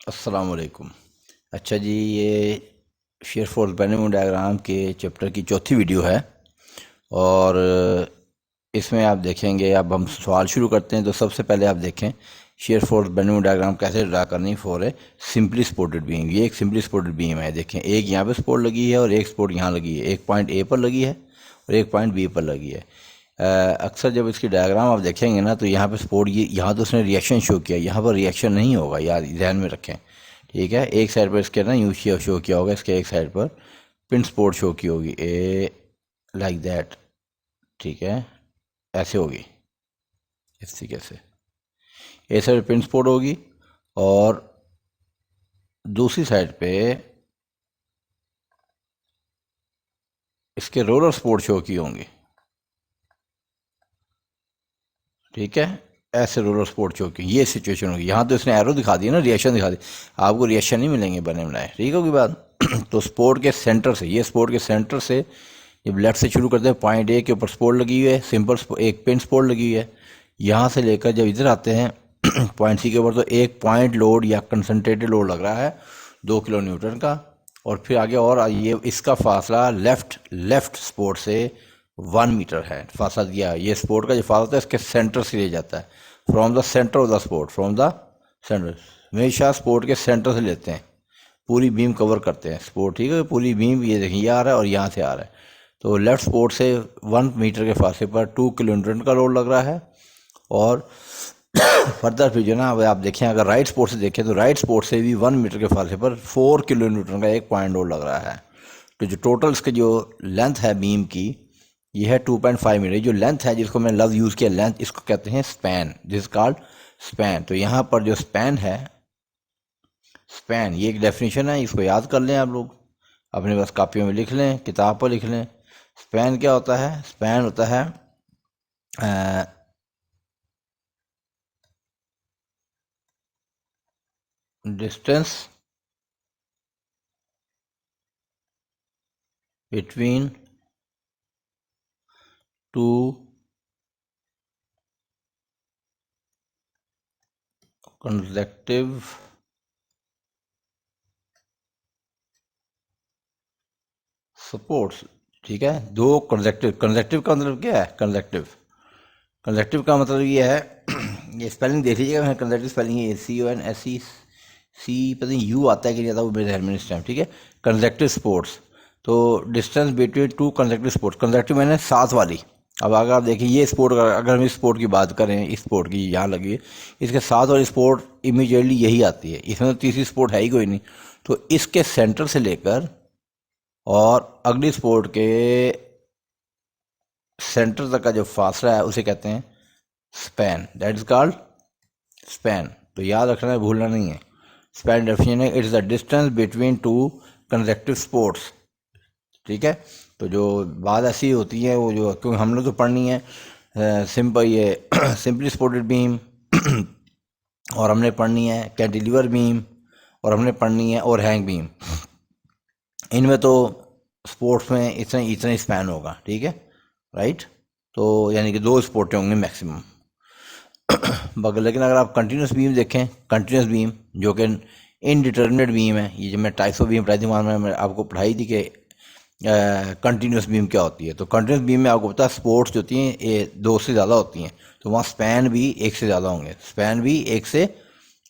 अस्सलाम वालेकुम। अच्छा जी, ये शेयर फोर्स बेनिमो डायग्राम के चैप्टर की चौथी वीडियो है और इसमें आप देखेंगे। अब हम सवाल शुरू करते हैं तो सबसे पहले आप देखें शेयर फोर्स बेनिमो डायग्राम कैसे ड्रा करनी for a simply supported beam. ये एक सिंपली सपोर्टेड बीम है। देखें, एक यहाँ पे सपोर्ट लगी है और एक सपोर्ट यहाँ लगी है। एक पॉइंट ए पर लगी है और एक पॉइंट बी पर लगी है। अक्सर जब इसकी डायग्राम आप देखेंगे ना तो यहाँ पे सपोर्ट, ये यहाँ तो उसने रिएक्शन शो किया, यहाँ पर रिएक्शन नहीं होगा, यार ध्यान में रखें। ठीक है, एक साइड पर इसके ना यूँ शो किया होगा, इसके एक साइड पर पिन सपोर्ट शो की होगी, ए लाइक दैट। ठीक है, ऐसे होगी, इस तरीके से ए साइड पिन सपोर्ट होगी और दूसरी साइड पे इसके रोलर सपोर्ट शो की होंगी। ठीक है, ऐसे रोलर सपोर्ट शो की ये सिचुएशन होगी। यहाँ तो इसने एरो दिखा दिया ना, रिएक्शन दिखा दी, आपको रिएक्शन नहीं मिलेंगे बने बनाए। ठीक होगी बात। तो स्पोर्ट के सेंटर से, ये स्पोर्ट के सेंटर से जब लेफ्ट से शुरू करते हैं, पॉइंट ए के ऊपर सपोर्ट लगी हुई है, सिंपल एक पिन सपोर्ट लगी हुई है। यहाँ से लेकर जब इधर आते हैं पॉइंट सी के ऊपर, तो एक पॉइंट लोड या कंसनट्रेटेड लोड लग रहा है 2 किलो न्यूटन का। और फिर आगे और ये इसका फासला लेफ्ट सपोर्ट से 1 मीटर है फासला दिया। ये सपोर्ट का जो फासला है इसके सेंटर से ले जाता है, from the centre of the support, from the centre. हमेशा सपोर्ट के सेंटर से लेते हैं, पूरी बीम कवर करते हैं सपोर्ट। ठीक है, पूरी बीम ये देखिए, ये आ रहा है और यहाँ से आ रहा है। तो लेफ्ट सपोर्ट से 1 मीटर के फासले पर 2 किलो न्यूटन का लोड लग रहा है। और फर्दर फिर जो ना, आप देखें, अगर राइट सपोर्ट से देखें तो राइट सपोर्ट से भी 1 मीटर के फासले पर 4 किलो न्यूटन का एक पॉइंट लोड लग रहा है। तो जो टोटल इसके जो लेंथ है बीम की, ये है 2.5 मीटर। जो लेंथ है, जिसको मैंने लफ्ज़ यूज़ किया लेंथ, इसको कहते हैं स्पैन, दिस कॉल्ड स्पैन। तो यहाँ पर जो स्पैन है, स्पैन ये एक डेफिनेशन है, इसको याद कर लें आप लोग, अपने पास कापियों में लिख लें, किताब पर लिख लें। स्पैन क्या होता है? स्पैन होता है distance between two consecutive supports. ठीक है, दो कंसेक्टिव का मतलब क्या है? कंसेक्टिव का मतलब ये है ये स्पेलिंग देख लीजिएगा, कंसेक्टिव स्पेलिंग है CONSEC, पता नहीं यू आता है कि नहीं आता, वो मेरे ध्यान में इस टाइम। ठीक है, कंसेक्टिव स्पोर्ट्स। तो distance between two consecutive sports, consecutive मैंने साथ वाली। अब अगर आप देखिए ये स्पोर्ट, अगर हम इस स्पोर्ट की बात करें, इस स्पोर्ट की यहाँ लगी है, इसके साथ वाली स्पोर्ट इमीडिएटली यही आती है, इसमें तो तीसरी स्पोर्ट है ही कोई नहीं। तो इसके सेंटर से लेकर और अगली स्पोर्ट के सेंटर तक का जो फासला है उसे कहते हैं span, that is called span. तो याद रखना है, भूलना नहीं है। स्पैन डेफिनेशन है, it is the distance between two consecutive sports. ठीक है, तो जो बात ऐसी होती है वो, जो क्योंकि हम लोग तो पढ़नी है सिंपल ये सिंपली सपोर्टेड बीम और हमने पढ़नी है कैंटिलीवर बीम और हमने पढ़नी है और हैंग बीम। इनमें तो स्पोर्ट्स में इतना ही स्पैन होगा। ठीक है, राइट। तो यानी कि 2 स्पोर्टें होंगे मैक्सिमम। लेकिन अगर आप कंटिन्यूस बीम देखें, कंटिन्यूस बीम जो कि इनडिटर्मिनेट बीम है, ये जो मैं टाइप्स ऑफ बीम पढ़ाई थी, मैं आपको पढ़ाई थी कि कंटिन्यूस बीम क्या होती है। तो कंटिन्यूस बीम में आपको पता है स्पोर्ट्स जो होती हैं ये 2 से ज़्यादा होती हैं, तो वहाँ स्पैन भी 1 से ज़्यादा होंगे, स्पैन भी 1 से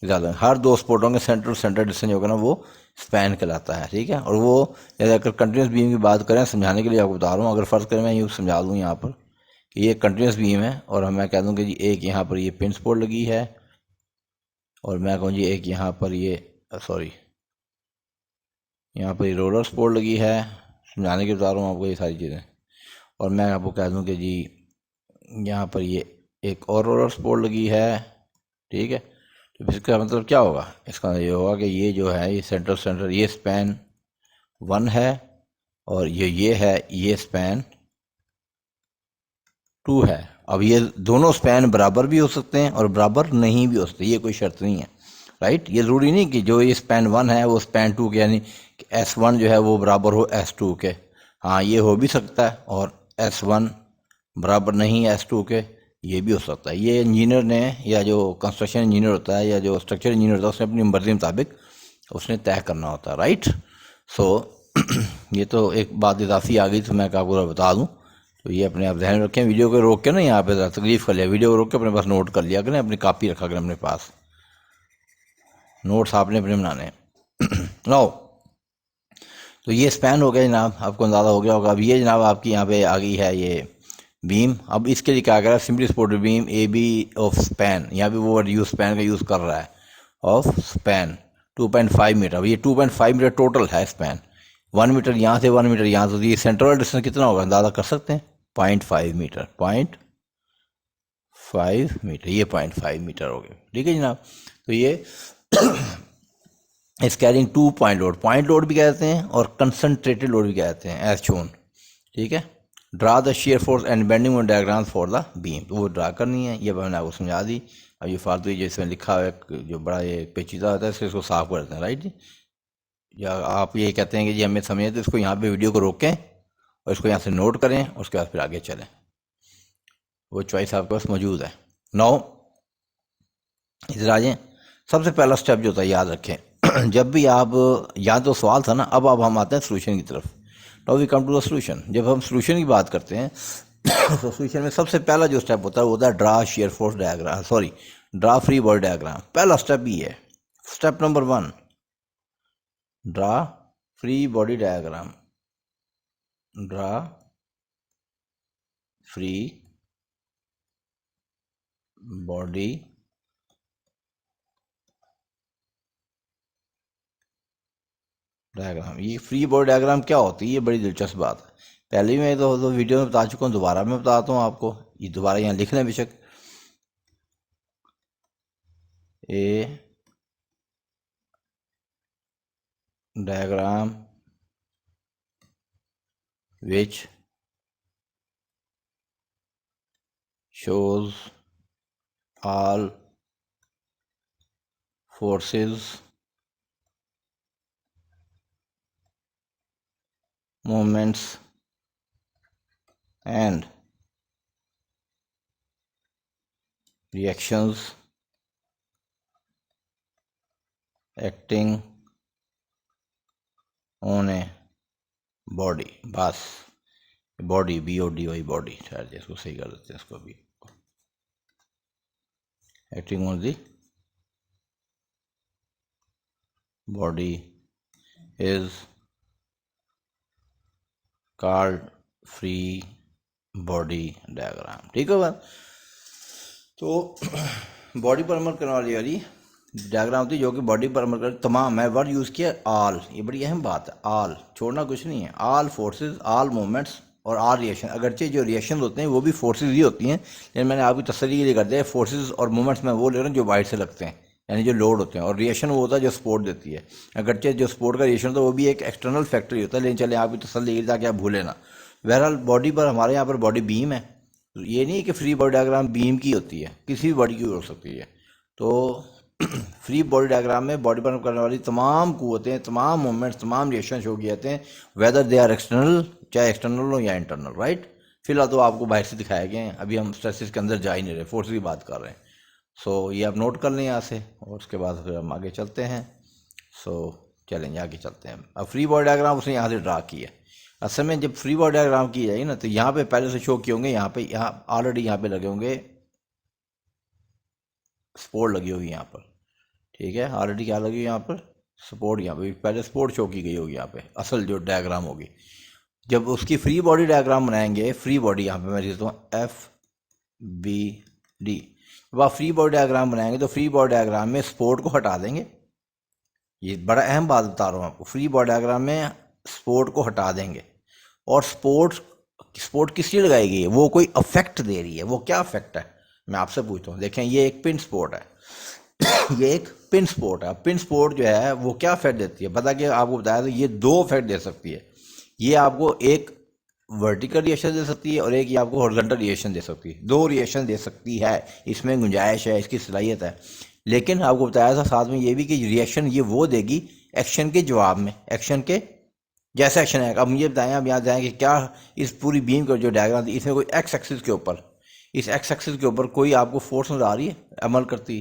ज़्यादा। हर 2 स्पोर्टों के सेंटर टू सेंटर डिस्टेंस होगा ना, वो स्पैन कहलाता है। ठीक है, और वो अगर कंटिन्यूस बीम की बात करें, समझाने के लिए आपको बता रहा हूँ, अगर फ़र्ज़ करें मैं यूँ समझा दूँ यहाँ पर कि ये कंटिन्यूस बीम है और मैं कह दूँ कि जी एक यहाँ पर ये पिन सपोर्ट लगी है और मैं कहूँ जी एक यहाँ पर ये यहाँ पर ये रोलर सपोर्ट लगी है, समझाने के बता रहा हूँ आपको ये सारी चीज़ें। और मैं आपको कह दूँ कि जी यहाँ पर ये एक और रोलर सपोर्ट लगी है। ठीक है, तो इसका मतलब क्या होगा? इसका ये होगा कि ये जो है ये सेंटर ये स्पैन 1 है और ये है ये स्पैन 2 है। अब ये दोनों स्पैन बराबर भी हो सकते हैं और बराबर नहीं भी हो सकते, ये कोई शर्त नहीं है, राइट। ये ज़रूरी नहीं कि जो ये स्पैन 1 है वो स्पैन 2 के, यानी S1 जो है वो बराबर हो S2 के। हाँ, ये हो भी सकता है, और S1 बराबर नहीं है S2 के, ये भी हो सकता है। ये इंजीनियर ने, या जो कंस्ट्रक्शन इंजीनियर होता है या जो स्ट्रक्चर इंजीनियर होता है, उसने अपनी मर्जी मुताबिक उसने तय करना होता है, राइट। सो ये तो एक बात इजाफी आ गई तो मैं आपको बता दूं, तो ये अपने आप ध्यान रखें। वीडियो को रोक के ना यहाँ पे तकलीफ कर लिया, वीडियो को रोक के अपने पास नोट कर लिया करें, अपनी कॉपी रखा करें अपने पास, नोट्स आपने अपने बनाने नो। तो ये स्पैन हो गया जनाब, आपको अंदाज़ा हो गया होगा। अब ये जनाब आपकी यहाँ पे आ गई है ये बीम। अब इसके लिए क्या कर रहा है, simply supported beam A B of span, यहाँ पे वो वर्ड यूज स्पैन का यूज़ कर रहा है, ऑफ स्पैन 2.5 मीटर। अब ये 2.5 मीटर टोटल है स्पैन, 1 मीटर यहाँ से 1 मीटर यहाँ से, तो ये सेंट्रल डिस्टेंस कितना होगा अंदाज़ा कर सकते हैं, 0.5 मीटर, 0.5 मीटर, ये 0.5 मीटर हो गया, ठीक है जनाब। तो ये इस कैरिंग 2 पॉइंट लोड भी कहते हैं और कंसनट्रेटेड लोड भी कहते हैं, एज शोन, ठीक है। Draw the shear force and bending moment diagram for the beam, तो वो ड्रा करनी है, ये मैंने आपको समझा दी। अब ये फालतू जो इसमें लिखा है जो बड़ा ये पेचीदा होता है, इसको साफ कर देते हैं, राइट जी। या आप ये कहते हैं कि जी हमें समझे, तो इसको यहाँ पे वीडियो को रोकें और इसको यहाँ से नोट करें और उसके बाद फिर आगे चलें, वो चॉइस आपके पास मौजूद है। 9 इधर आ जाएँ। सबसे पहला स्टेप जो होता है याद रखें, जब भी आप, यहाँ तो सवाल था ना, अब हम आते हैं सोल्यूशन की तरफ। Now we come to the solution. जब हम सोल्यूशन की बात करते हैं तो सोल्यूशन में सबसे पहला जो स्टेप होता है वो होता है draw shear force diagram, sorry draw free body diagram. पहला स्टेप ही है, step number 1, draw free body diagram, draw free body diagram. ये फ्री बॉडी डायग्राम क्या होती है, ये बड़ी दिलचस्प बात है। पहले भी मैं तो वीडियो में बता चुका हूँ, दोबारा मैं बताता हूँ आपको, ये दोबारा यहाँ लिख लें बेशक। ए diagram which shows all forces, moments and reactions acting on a body। बस बॉडी, BODY बॉडी, शायद इसको सही कर देते हैं, इसको भी acting on the body is called free body diagram, ठीक है बात। तो बॉडी पर अमल करने वाली डायग्राम होती है जो कि बॉडी पर अमल कर तमाम, मैं वर्ड यूज़ किया ऑल, ये बड़ी अहम बात है, ऑल छोड़ना कुछ नहीं है, ऑल फोर्सेस, ऑल मूवमेंट्स और ऑल रिएक्शन। अगरचे जो रिएक्शन होते हैं वो भी फोर्सेस ही होती हैं, लेकिन मैंने आपकी तसल्ली के लिए कर दिया फोर्सेस और मूवमेंट्स मैं वो ले रहा हूँ जो बाहर से लगते हैं, यानी जो लोड होते हैं, और रिएक्शन वो होता है जो सपोर्ट देती है। अगरचे जो सपोर्ट का रिएक्शन होता है वो भी एक एक्सटर्नल फैक्टर ही होता है, लेकिन चले आपकी तसल्ली के लिए ताकि आप भूलें ना। बहरहाल बॉडी पर, हमारे यहाँ पर बॉडी बीम है, तो ये नहीं है कि फ्री बॉडी डायग्राम बीम की होती है, किसी भी बॉडी की हो सकती है। तो फ्री बॉडी डायग्राम में बॉडी पर करने वाली तमाम कुव्वतें, तमाम मूवमेंट्स, तमाम रिएक्शन शो किए जाते हैं, वेदर दे आर एक्सटर्नल, चाहे एक्सटर्नल हो या इंटरनल, राइट। फिलहाल तो आपको बाहर से दिखाए गए हैं, अभी हम स्ट्रेसेस के अंदर जा ही नहीं रहे, फोर्स की बात कर रहे हैं। सो ये आप नोट कर लें यहाँ से, और उसके बाद फिर हम आगे चलते हैं। सो चलेंगे आगे चलते हैं। अब फ्री बॉडी डायग्राम उसने यहाँ से ड्रा किया। असल में जब फ्री बॉडी डायग्राम की जाएगी ना, तो यहाँ पे पहले से शो किए होंगे, यहाँ ऑलरेडी यहाँ पे लगे होंगे सपोर्ट लगी होगी यहाँ पर, ठीक है। ऑलरेडी क्या लगी यहाँ पर, सपोर्ट, यहाँ पे पहले सपोर्ट शो की गई होगी यहाँ पे, असल जो डायग्राम होगी। जब उसकी फ्री बॉडी डायग्राम बनाएंगे, फ्री बॉडी यहाँ पे मैं लिखता हूँ FBD, जब आप फ्री बॉडी डायग्राम बनाएंगे तो फ्री बॉडी डायग्राम में सपोर्ट को हटा देंगे। ये बड़ा अहम बात बता रहा हूँ आपको, फ्री बॉडी डायग्राम में सपोर्ट को हटा देंगे। और सपोर्ट किस लिए लगाई गई है, वो कोई अफेक्ट दे रही है, वो क्या अफेक्ट है मैं आपसे पूछता हूँ। देखें ये एक पिन सपोर्ट है ये एक पिन सपोर्ट है। पिन सपोर्ट जो है वो क्या इफेक्ट देती है, बता के आपको बताया, तो ये 2 इफेक्ट दे सकती है। ये आपको एक वर्टिकल रिएक्शन दे सकती है और एक ये आपको हॉरिजॉन्टल रिएक्शन दे सकती है। 2 रिएक्शन दे सकती है, इसमें गुंजाइश है, इसकी सलाहियत है। लेकिन आपको बताया था साथ में ये भी कि रिएक्शन ये वो देगी एक्शन के जवाब में, एक्शन के जैसा एक्शन है। अब मुझे बताएं, अब यहाँ जाएँ कि क्या इस पूरी बीम का जो डायग्राम थी, इसमें कोई एक्स एक्सिस के ऊपर इस एक्स एक्सिस के ऊपर कोई आपको फोर्स नजर आ रही है अमल करती?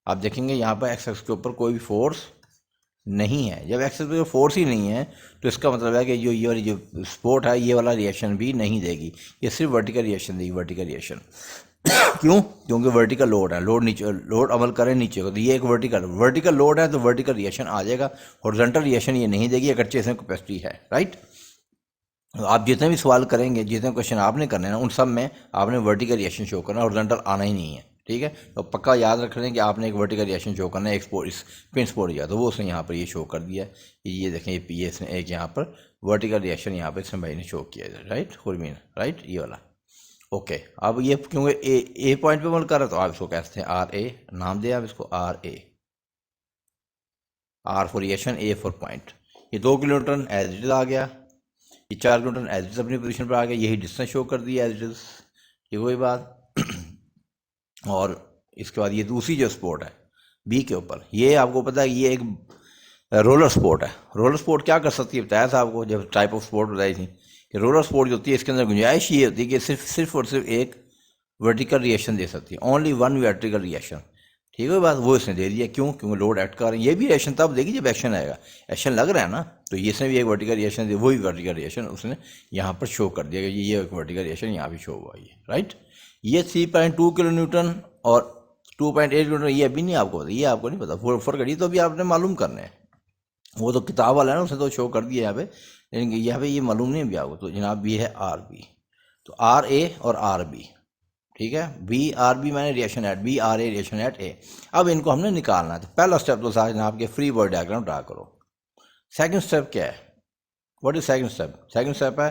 आप देखेंगे यहाँ पर एक्स एक्सिस के ऊपर कोई भी फोर्स नहीं है। जब एक्सिस पे फोर्स ही नहीं है तो इसका मतलब है कि जो ये वाली जो स्पोर्ट है ये वाला रिएक्शन भी नहीं देगी, ये सिर्फ वर्टिकल रिएक्शन देगी, वर्टिकल रिएक्शन। क्यों? क्योंकि वर्टिकल लोड है, लोड नीचे, लोड अमल करे नीचे को, तो ये एक वर्टिकल लोड है तो वर्टिकल रिएक्शन आ जाएगा। हॉरिजॉन्टल रिएक्शन ये नहीं देगी अगर इसमें कैपेसिटी है, राइट। तो आप जितने भी सवाल करेंगे, जितने क्वेश्चन आपने करने हैं ना, उन सब में आपने वर्टिकल रिएक्शन शो करना, हॉरिजॉन्टल आना ही नहीं है, ठीक है। तो पक्का याद रख लें कि आपने एक वर्टिकल रिएक्शन शो करना है, एक स्पिन स्पोर्ट या तो वो उसने यहाँ पर ये शो कर दिया है। ये देखें, ये इसने एक यहाँ पर वर्टिकल रिएक्शन यहाँ पर इसने भाई ने शो किया है, राइट, खुरमीन, राइट, ये वाला। ओके, अब ये क्योंकि ए पॉइंट पे अमल कर रहा है तो आप इसको कहते हैं आर ए, नाम दें आप इसको R A, R for reaction, A for point. ये 2 किलोमीटर एज इट इज आ गया, ये 4 किलोमीटर एज इट इज अपनी पोजीशन पर आ गया, यही डिस्टेंस शो कर दिया एज इट इज, ये वही बात। और इसके बाद ये दूसरी जो स्पोर्ट है बी के ऊपर, ये आपको पता है ये एक रोलर स्पोर्ट है। रोलर स्पोर्ट क्या कर सकती है बताया था आपको जब टाइप ऑफ स्पोर्ट बताई थी कि रोलर स्पोर्ट जो होती है इसके अंदर गुंजाइश ये होती है कि सिर्फ और सिर्फ एक वर्टिकल रिएक्शन दे सकती है, ओनली वन वर्टिकल रिएक्शन, ठीक है बात। वो इसने दे दिया, क्यों? क्योंकि लोड एक्ट कर रहे हैं। ये भी रिएक्शन तब देगी जब एक्शन आएगा, एक्शन लग रहा है ना, तो इसने भी एक वर्टिकल रिएक्शन दी, वही वर्टिकल रिएक्शन उसने यहाँ पर शो कर दिया कि ये एक वर्टिकल रिएक्शन यहाँ भी शो हुआ, ये राइट। ये 3.2 किलो न्यूटन और 2.8 किलो न्यूटन, ये अभी नहीं आपको पता, ये आपको नहीं पता, फर्क है, तो अभी आपने मालूम करना है। वो तो किताब वाला है ना, उसने तो शो कर दिया यहाँ पे, लेकिन यहाँ पे ये मालूम नहीं है भी आपको। तो जनाब ये है आर बी, तो आर ए और आर बी, ठीक है। बी आर बी मैंने reaction at B, R A reaction at A. अब इनको हमने निकालना है। तो पहला स्टेप तो साथ जनाब के फ्री बॉडी डायग्राम ड्रा करो। सेकंड स्टेप क्या है? What is second step? Second step है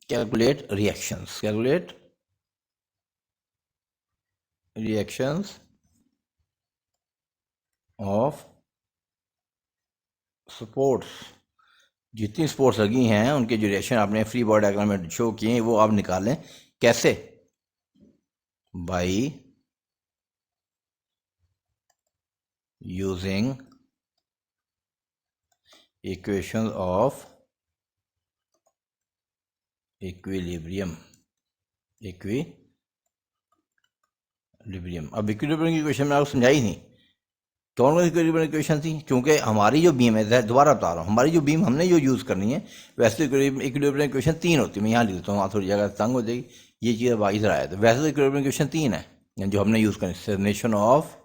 calculate reactions, calculate reactions of supports. जितनी स्पोर्ट्स लगी हैं उनके जो रिएक्शन आपने फ्री बॉडी डायग्राम में शो किए हैं वो आप निकालें। कैसे? By using equation of equilibrium, equilibrium. अब इक्विलिब्रियम की इक्वेशन में आपको समझाई नहीं कौन सी इक्विलिब्रियम इक्वेशन थी, क्योंकि हमारी जो बीम है, दोबारा बता रहा हूँ, हमारी जो बीम हमने जो यूज़ करनी है, वैसे तो इक्विलिब्रियम इक्वेशन 3 होती है। मैं यहाँ लिख देता हूँ, थोड़ी जगह तंग हो जाएगी, ये चीज़ अब इधर आया। तो वैसे तो इक्विलिब्रियम इक्वेशन 3 है जो हमने यूज़ करनी, summation of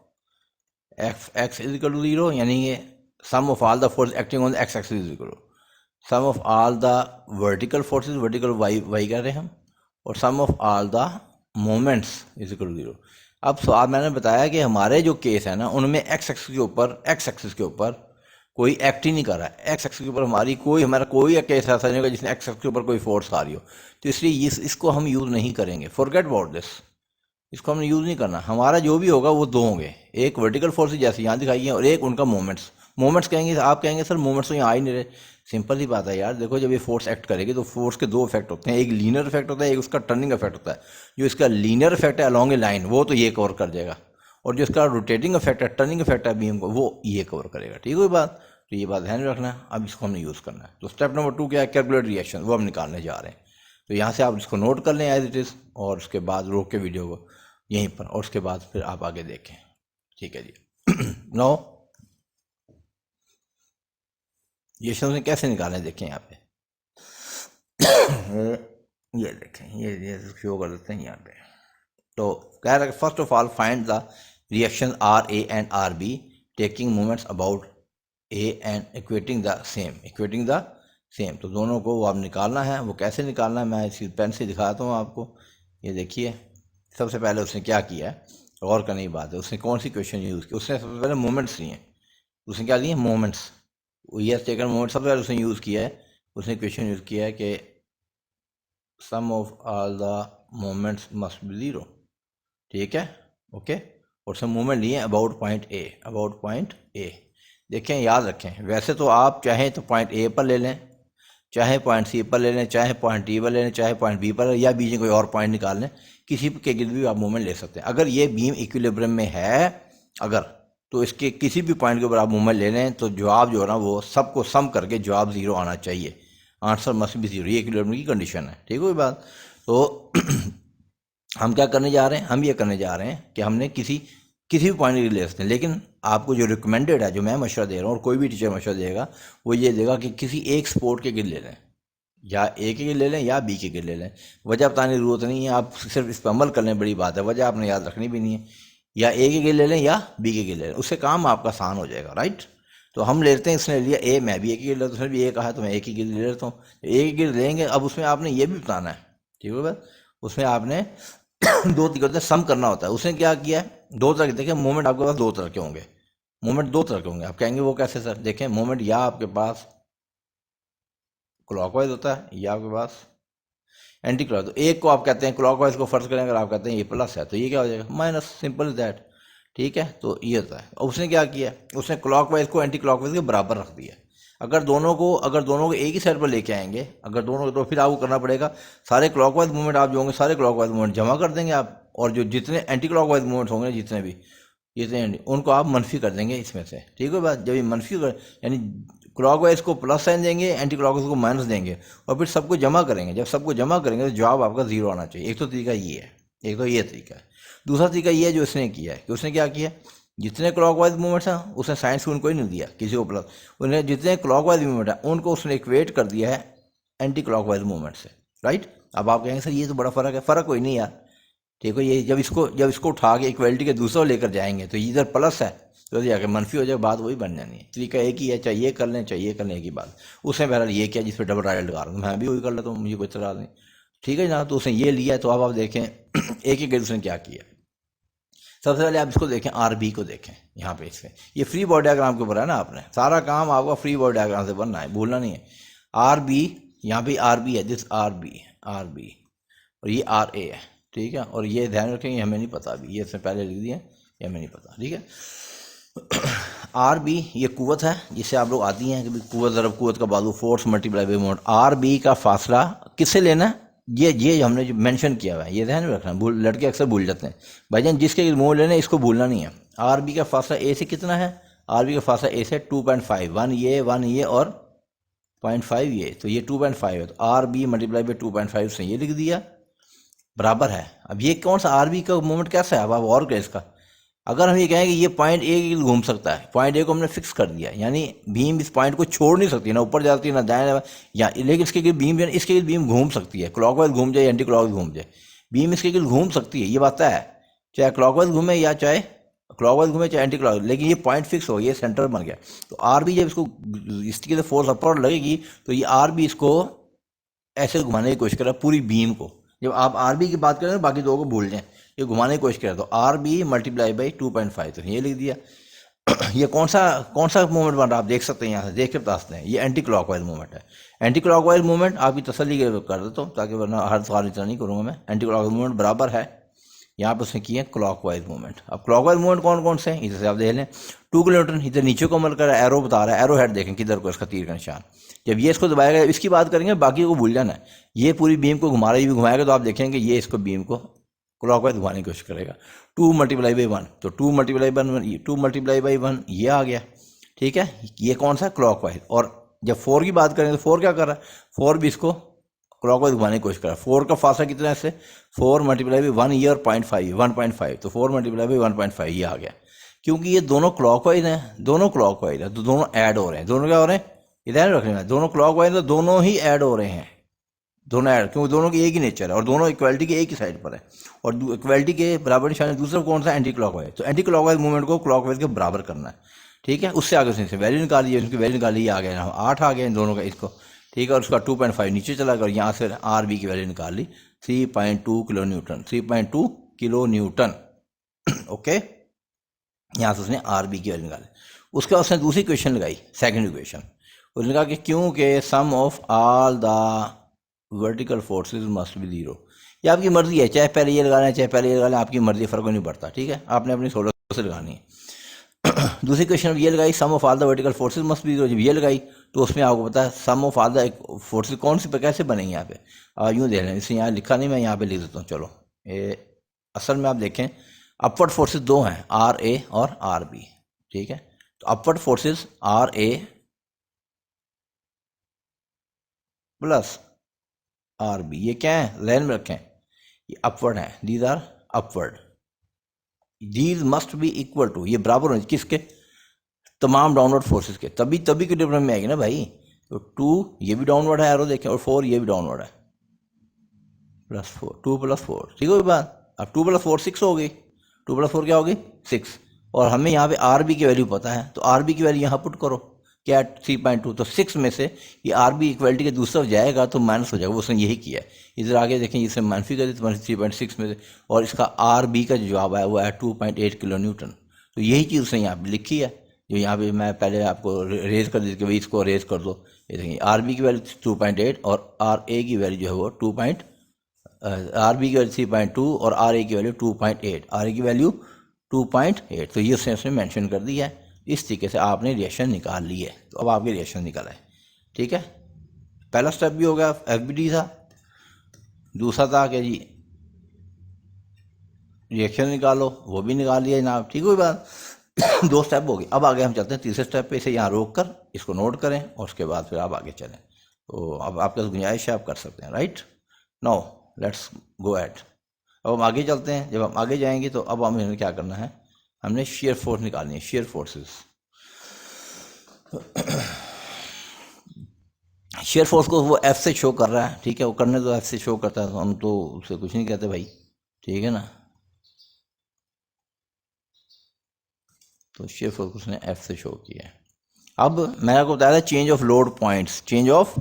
X is equal to 0, यानी ये sum of all the force acting on the X axis is equal to sum of all the vertical forces, vertical Y कर रहे हैं हम, और sum of all the moments is equal to 0। अब सवाल मैंने बताया कि हमारे जो केस है ना उनमें एक्स एक्सिस के ऊपर कोई एक्ट ही नहीं कर रहा है। एक्स एक्सिस के ऊपर हमारा कोई केस ऐसा नहीं होगा जिसने एक्स एक्सिस के ऊपर कोई फोर्स आ रही हो, तो इसलिए इसको हम यूज़ नहीं करेंगे। फॉरगेट अबाउट दिस, इसको हमने यूज़ नहीं करना। हमारा जो भी होगा वो 2 होंगे, एक वर्टिकल फोर्स जैसे यहाँ दिखाई है और एक उनका मोमेंट्स कहेंगे। आप कहेंगे सर मोमेंट्स तो यहाँ आ ही नहीं रहे। सिंपल ही बात है यार, देखो जब ये फोर्स एक्ट करेगी तो फोर्स के 2 इफेक्ट होते हैं, एक लीनियर इफेक्ट होता है, एक उसका टर्निंग इफेक्ट होता है। जो इसका लीनियर इफेक्ट है अलॉन्ग ए लाइन, वो तो ये कवर कर जाएगा, और जो इसका रोटेटिंग इफेक्ट है, टर्निंग इफेक्ट है बीम को, वो ये कवर करेगा, ठीक है बात। तो ये बात ध्यान में रखना है। अब इसको हमने यूज़ करना है। तो स्टेप नंबर 2 क्या है? कैलकुलेट रिएक्शन, वो हम निकालने जा रहे हैं। तो यहाँ से आप इसको नोट कर लें एज इट इज़, और उसके बाद रोक के वीडियो को यहीं पर, और उसके बाद फिर आप आगे देखें, ठीक है जी। नो ये शब्द कैसे निकालें देखें यहाँ पे। ये देखें, ये शो कर देते हैं यहाँ पे। तो कह रहा है first of all find the reaction R A and R B taking moments about A and equating the same. तो दोनों को वो आप निकालना है। वो कैसे निकालना है मैं इसी पेन से दिखाता हूँ आपको। ये देखिए, सबसे पहले उसने क्या किया है, गौर करने की बात है। उसने कौन सी क्वेश्चन यूज़ की? उसने सबसे पहले मोमेंट्स लिए। उसने क्या लिए? मोमेंट्स। ये टेकन मोमेंट सबसे पहले उसने यूज़ किया है। उसने क्वेश्चन यूज़ किया है कि sum of all the moments must be 0, ठीक है, ओके। और उसने मोमेंट लिए अबाउट पॉइंट ए। देखें, याद रखें, वैसे तो आप चाहें तो पॉइंट ए पर ले लें, चाहे पॉइंट सी पर ले लें, चाहे पॉइंट डी पर ले लें, चाहे पॉइंट बी पर, या बीच में कोई और पॉइंट निकाल लें, किसी के गिर्द भी आप मूवमेंट ले सकते हैं। अगर ये बीम इक्विलिब्रियम में है अगर, तो इसके किसी भी पॉइंट के ऊपर आप मूवमेंट ले लें तो जवाब जो है ना वो सबको सम करके जवाब 0 आना चाहिए। आंसर मस्ट बी जीरो, ये इक्विलिब्रियम की कंडीशन है। ठीक है बात। तो हम क्या करने जा रहे हैं, हम ये करने जा रहे हैं कि हमने किसी भी पॉइंट के लिए ले सकते हैं, लेकिन आपको जो रिकमेंडेड है, जो मैं मशवरा दे रहा हूँ और कोई भी टीचर मशवरा देगा, वो ये देगा कि किसी एक स्पोर्ट के गिर ले लें, या ए के गिर ले लें या बी के गिर ले लें। वजह बताने की ज़रूरत नहीं है, आप सिर्फ इस पर अमल कर लें, बड़ी बात है, वजह आपने याद रखनी भी नहीं है। या ए के गिर ले लें या बी के गिर ले लें, उससे काम आपका आसान हो जाएगा, राइट। तो हम लेते हैं, इसने लिया ए, मैं भी ए की गिर लेता हूँ, उसने भी ए कहा तो मैं ए की गिर ले लेता हूँ, ए की गिर लेंगे। अब उसमें आपने ये भी बताना है, ठीक है बात, उसमें आपने दो तरीके होते हैं, सम करना होता है। उसने क्या किया है, दो तरह के, देखिए मोमेंट आपके पास दो तरह के होंगे, मोमेंट दो तरह के होंगे। आप कहेंगे वो कैसे सर, देखें मोमेंट या आपके पास क्लॉकवाइज होता है या आपके पास एंटी क्लॉक। तो एक को आप कहते हैं क्लॉकवाइज को फर्ज करें, अगर आप कहते हैं ये प्लस है तो ये क्या हो जाएगा माइनस, सिंपल इज दैट। ठीक है, तो ये होता है। और उसने क्या किया, उसने क्लॉकवाइज को एंटी क्लॉकवाइज के बराबर रख दिया। अगर दोनों को एक ही साइड पर लेके आएंगे, अगर दोनों, तो फिर आपको करना पड़ेगा सारे क्लॉकवाइज मूवमेंट आप जो होंगे सारे क्लॉकवाइज मूवमेंट जमा कर देंगे आप, और जो जितने एंटी क्लॉकवाइज मूवमेंट होंगे जितने भी उनको आप मनफी कर देंगे इसमें से। ठीक है बात, जब ये मनफी कर, यानी क्लॉकवाइज को प्लस साइन देंगे, एंटी क्लॉकवाइज को माइनस देंगे, और फिर सबको जमा करेंगे। जब सबको जमा करेंगे तो जवाब आपका जीरो आना चाहिए। एक तो तरीका ये है, एक तो ये तरीका है। दूसरा तरीका ये है जो इसने किया है कि उसने क्या किया, जितने क्लॉकवाइज मूवमेंट्स हैं उसने साइंस को उनको ही नहीं दिया किसी को प्लस, उन्हें जितने क्लॉकवाइज मूवमेंट है उनको उसने इक्वेट कर दिया है एंटी क्लॉकवाइज मूवमेंट से, राइट। अब आप कहेंगे सर ये तो बड़ा फ़र्क है, फ़र्क कोई नहीं यार। ठीक है, ये जब इसको उठा के इक्वलिटी के दूसरा लेकर जाएंगे तो इधर प्लस है तो जाके मनफी हो जाए, बात वही बन जानी है। तरीका एक ही है, चाहे ये कर लें चाहे ये कर लें, एक ही बात। उसने बहरहाल ये किया जिस पर डबल राइडल लगा रहा हूँ, मैं भी वही कर लेता हूँ, मुझे कोई इतराज़ नहीं। ठीक है ना, तो उसने ये लिया है। तो अब आप देखें एक एक उसने क्या किया। सबसे पहले आप इसको देखें, आर बी को देखें यहाँ पे, इससे ये फ्री बॉडी डायग्राम के ऊपर है ना, आपने सारा काम आपका फ्री बॉडी डायग्राम से बनना है, भूलना नहीं है। आर बी, यहाँ पे आर बी है, दिस आर बी, और ये आर ए है। ठीक है, और ये ध्यान रखेंगे हमें नहीं पता अभी, ये इससे पहले लिख दिया, ये हमें नहीं पता। ठीक है, आर बी ये कुवत है, जिससे आप लोग आती हैं कि कुवत ज़रब कुवत का बाजू, force multiply by moment. R B का फासला किससे लेना है, ये हमने जो मेंशन किया हुआ है, ये ध्यान में रखना है, लड़के अक्सर भूल जाते हैं भाईजान, जिसके मोड़ लेने इसको भूलना नहीं है। आर बी का फासला ए से कितना है, आर बी का फासला ए से 2.5, 1 ये और 0.5 ये, तो ये 2.5 है। तो आर बी मल्टीप्लाई बाई 2.5 से ये लिख दिया, बराबर है। अब ये कौन सा आर बी का मोमेंट कैसा है, अब आप और क्या इसका, अगर हम ये कहें कि ये पॉइंट ए के घूम सकता है, पॉइंट ए को हमने फिक्स कर दिया, यानी बीम इस पॉइंट को छोड़ नहीं सकती, ना ऊपर जाती है ना दाएं, या लेकिन इसके गिर बीम, इसके गिर बीम घूम सकती है, क्लॉकवाइज घूम जाए एंटी क्लॉकवाइज घूम जाए, बीम इसके गिर घूम सकती है, ये बात है, चाहे क्लॉकवाइज घूमे या चाहे क्लॉकवाइज घूमे चाहे एंटी क्लॉकवाइज, लेकिन ये पॉइंट फिक्स हो गया, सेंटर बन गया। तो आर बी जब इसको इसकी फोर्स अपर लगेगी तो ये आर बी इसको ऐसे घुमाने की कोशिश करेगा पूरी बीम को। जब आप आर बी की बात करें तो बाकी दो को भूल जाएं, ये घुमाने की कोशिश करें, तो आर बी मल्टीप्लाई बाई 2.5, तो ये लिख दिया। ये कौन सा मूवमेंट बन रहा है आप देख सकते हैं, यहाँ से देख के बता सकते हैं, ये एंटी क्लॉकवाइज मूवमेंट है। एंटी क्लॉकवाइज मूवमेंट आपकी तसल्ली के कर देता हूँ ताकि वरना हर सवाल इतना नहीं करूँगा मैं। एंटी क्लॉकवाइज मूवमेंट बराबर है, यहाँ पर उसने किए क्लॉकवाइज मूवमेंट। अब क्लॉकवाइज मूवमेंट कौन कौन से हैं इधर से आप देख लें, 2 किलोमीटर इधर नीचे को अमल कर रहा है, एरो बता रहा है, एरो हेड देखें किधर को, इसका तीर का निशान। जब ये इसको दबाएगा, इसकी बात करेंगे, बाकी को भूल जाना है। ये पूरी बीम को घुमा रहा है, ये भी घुमाएगा तो आप देखेंगे ये इसको बीम को क्लॉकवाइज घुमाने की कोशिश करेगा। 2 मल्टीप्लाई बाई 1, तो 2 मल्टीप्लाई बाई 1 ये आ गया। ठीक है, ये कौन सा क्लॉकवाइज। और जब 4 की बात करें तो 4 क्या कर रहा है, 4 भी इसको क्लॉकवाइज घुमाने की कोशिश कर रहा है। 4 का फासला कितना है इससे, 4 मल्टीप्लाई बाई 1 ये और 0.5 1.5, तो 4 मल्टीप्लाई बाई 1.5 ये आ गया। क्योंकि ये दोनों क्लॉकवाइज हैं, दोनों क्लॉकवाइज हैं तो दोनों ऐड हो रहे हैं। दोनों क्या हो रहे हैं, इधर रखने में, दोनों क्लॉकवाइज तो दोनों ही ऐड हो रहे हैं, दोनों ऐड, क्योंकि दोनों की एक ही नेचर है और दोनों इक्वालिटी के एक ही साइड पर है। और इक्वालिटी के बराबर निशान है। दूसरा कौन सा, एंटी क्लॉकवाइज। तो एंटी क्लॉकवाइज मूवमेंट को क्लॉकवाइज के बराबर करना है। ठीक है, उससे आगे उसने वैल्यू निकाली है, उसकी वैल्यू निकाली, आ गया 8 आ गया इन दोनों का इसको। ठीक है, और उसका 2.5 नीचे चला गया और यहाँ से आर बी की वैल्यू निकाल ली 3.2 kilo Newton, 3.2 kilo Newton. Okay, यहाँ से उसने आर बी की वैल्यू निकाली। उसके बाद उसने दूसरी क्वेश्चन लगाई, सेकंड इक्वेशन। उसने कहा कि क्योंकि sum of all the vertical forces must be 0। ये आपकी मर्जी है, चाहे पहले ये लगा लें चाहे पहले ये लगा लें, आपकी मर्जी, फर्क नहीं पड़ता। ठीक है, आपने अपनी सोलह से लगानी है। दूसरी क्वेश्चन ये लगाई, sum of all the vertical forces must be 0। जब ये लगाई तो उसमें आपको पता है sum of all the forces कौन सी कैसे बनेंगे यहाँ पे, यूँ देख लें, इसे यहाँ लिखा नहीं, मैं यहाँ पे लिख देता हूँ। चलो, असल में आप देखें अपवर्ड फोर्सेस दो हैं, आर ए और आर बी। ठीक है, तो upward forces R A plus R B. ये क्या है, लाइन में रखें, ये अपवर्ड है, these are upward, these must be equal to, ये बराबर होने किसके, तमाम डाउनवर्ड फोर्सेस के, तभी तभी की डिफरेंस में आएगी ना भाई। तो 2 ये भी डाउनवर्ड है एरो देखें, और 4 ये भी डाउनवर्ड है, +4, 2 + 4, ठीक होगी बात। अब 2 + 4 6 हो गई, 2 + 4 क्या होगी 6, और हमें यहाँ पे आर बी की वैल्यू पता है, तो आर बी की वैल्यू यहाँ पुट करो, क्या 3.2, तो 6 में से ये आर बी इक्वलिटी के दूसरा जाएगा तो माइनस हो जाएगा, वो उसने यही किया है। इधर आगे देखें, इसने माइनस कर दी, तो -3.6 में से, और इसका आर बी का जो जवाब है वो है 2.8 किलो न्यूटन। तो यही चीज़ उसने यहाँ पे लिखी है, जो यहाँ पे मैं पहले आपको रेज कर दी कि भाई इसको रेज कर दो। ये देखिए आर बी की वैल्यू 2.8 और आर ए की वैल्यू जो है वो आर बी की वैल्यू 3.2 और आर ए की वैल्यू 2.8, आर ए की वैल्यू 2.8, तो ये उसने मेंशन कर दिया है। इस तरीके से आपने रिएक्शन निकाल ली है, तो अब आपके रिएक्शन निकाला है, ठीक है। पहला स्टेप भी हो गया, एफ बी डी था। दूसरा था कि जी रिएक्शन निकालो, वो भी निकाल लिया जनाब, ठीक हुई बात। 2 स्टेप हो गए। अब आगे हम चलते हैं तीसरे स्टेप पे, इसे यहाँ रोक कर इसको नोट करें और उसके बाद फिर आप आगे चलें। तो अब आपके पास गुंजाइश है, आप कर सकते हैं, right. Now let's go at. अब हम आगे चलते हैं। जब हम आगे जाएंगे तो अब हमें क्या करना है, हमने शेयर फोर्स निकालनी है, शेयर फोर्सेस। शेयर फोर्स को वो एफ से शो कर रहा है, ठीक है, वो करने तो एफ से शो करता है, तो हम तो उससे कुछ नहीं कहते भाई, ठीक है ना। तो शेयर फोर्स को उसने एफ से शो किया है। अब मैंने आपको बताया था change of load points, change of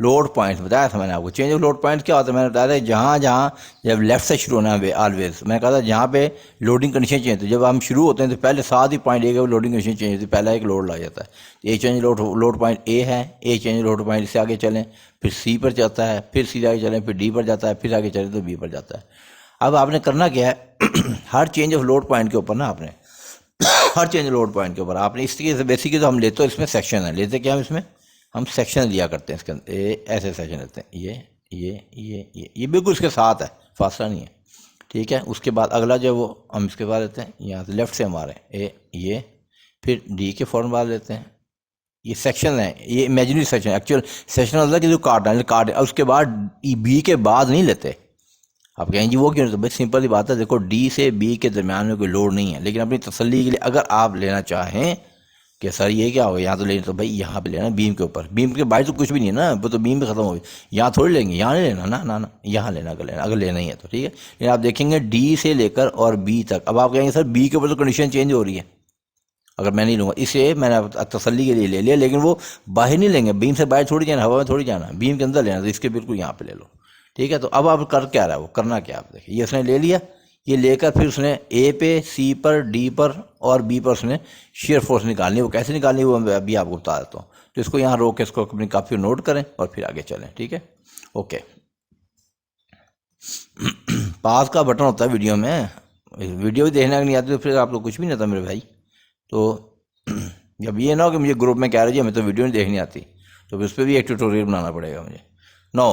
load points बताया था मैंने आपको। चेंज ऑफ लोड पॉइंट्स क्या होता है, मैंने बताया था जहाँ जहाँ जब लेफ्ट से शुरू होना है ऑलवेज, मैंने कहा था जहाँ पे लोडिंग कंडीशन चेंज होती है, जब हम शुरू होते हैं तो पहले साथ ही पॉइंट ए का लोडिंग कंडीशन चेंज होती है, पहला एक लोड लग जाता है। तो ए चेंज लोड पॉइंट ए है, ए चेंज लोड पॉइंट से आगे चलें, फिर सी पर जाता है, फिर सी आगे चलें, फिर डी पर जाता है, फिर आगे चलें तो बी पर जाता है। अब आपने करना क्या है हर चेंज ऑफ लोड पॉइंट के ऊपर ना आपने हर चेंज लोड पॉइंट के ऊपर आपने इस तरीके से बेसिकली तो हम लेते हो इसमें सेक्शन है, लेते क्या हम इसमें, हम सेक्शन लिया करते हैं इसके अंदर, ऐसे सेक्शन लेते हैं, ये बिल्कुल इसके साथ है, फासला नहीं है, ठीक है। उसके बाद अगला जो वो हम इसके बाद लेते हैं, यहाँ से लेफ्ट से हमारे ये फिर डी के फॉर्म बाद लेते हैं, ये सेक्शन है, ये इमेजिनरी सेक्शन, एक्चुअल सेक्शन होता है कि जो काट है, उसके बाद बी के बाद नहीं लेते। आप कहेंगे जी वो क्यों, तो भाई सिंपल सी बात है, देखो डी से बी के दरमियान में कोई लोड नहीं है, लेकिन अपनी तसल्ली के लिए अगर आप लेना चाहें कि सर ये क्या होगा, यहाँ तो लेना, तो भाई यहाँ पे लेना बीम के ऊपर, बीम के बाहर तो कुछ भी नहीं है ना, वो तो बीम पे खत्म हो गई, यहाँ थोड़ी लेंगे, यहाँ नहीं लेना ना ना ना, यहाँ लेना अगर लेना ही है तो, ठीक है। लेकिन आप देखेंगे डी से लेकर और बी तक, अब आप कहेंगे सर बी के ऊपर तो कंडीशन चेंज हो रही है, अगर मैं नहीं लूँगा, इसे मैंने तसल्ली के लिए ले लिया, लेकिन वो बाहर नहीं लेंगे, बीम से बाहर थोड़ी जाना, हवा में थोड़ी जाना, बीम के अंदर लेना, तो इसके बिल्कुल यहाँ पे ले लो, ठीक है। तो अब आप कर क्या रहा है, वो करना क्या, आप देखिए ये उसने ले लिया, ये लेकर फिर उसने ए पे, सी पर, डी पर और बी पर उसने शेयर फोर्स निकालनी, वो कैसे निकालनी वो मैं अभी आपको बता देता हूँ। तो इसको यहाँ रोक के इसको अपनी कापी नोट करें और फिर आगे चलें, ठीक है, ओके। पास का बटन होता है वीडियो में, वीडियो भी देखने का नहीं आती तो फिर आप लोग कुछ भी नहीं आता मेरे भाई। तो जब ये ना हो कि मुझे ग्रुप में कह रहे जी हमें तो वीडियो नहीं देखनी आती, तो फिर उस पर भी एक ट्यूटोरियल बनाना पड़ेगा मुझे। नो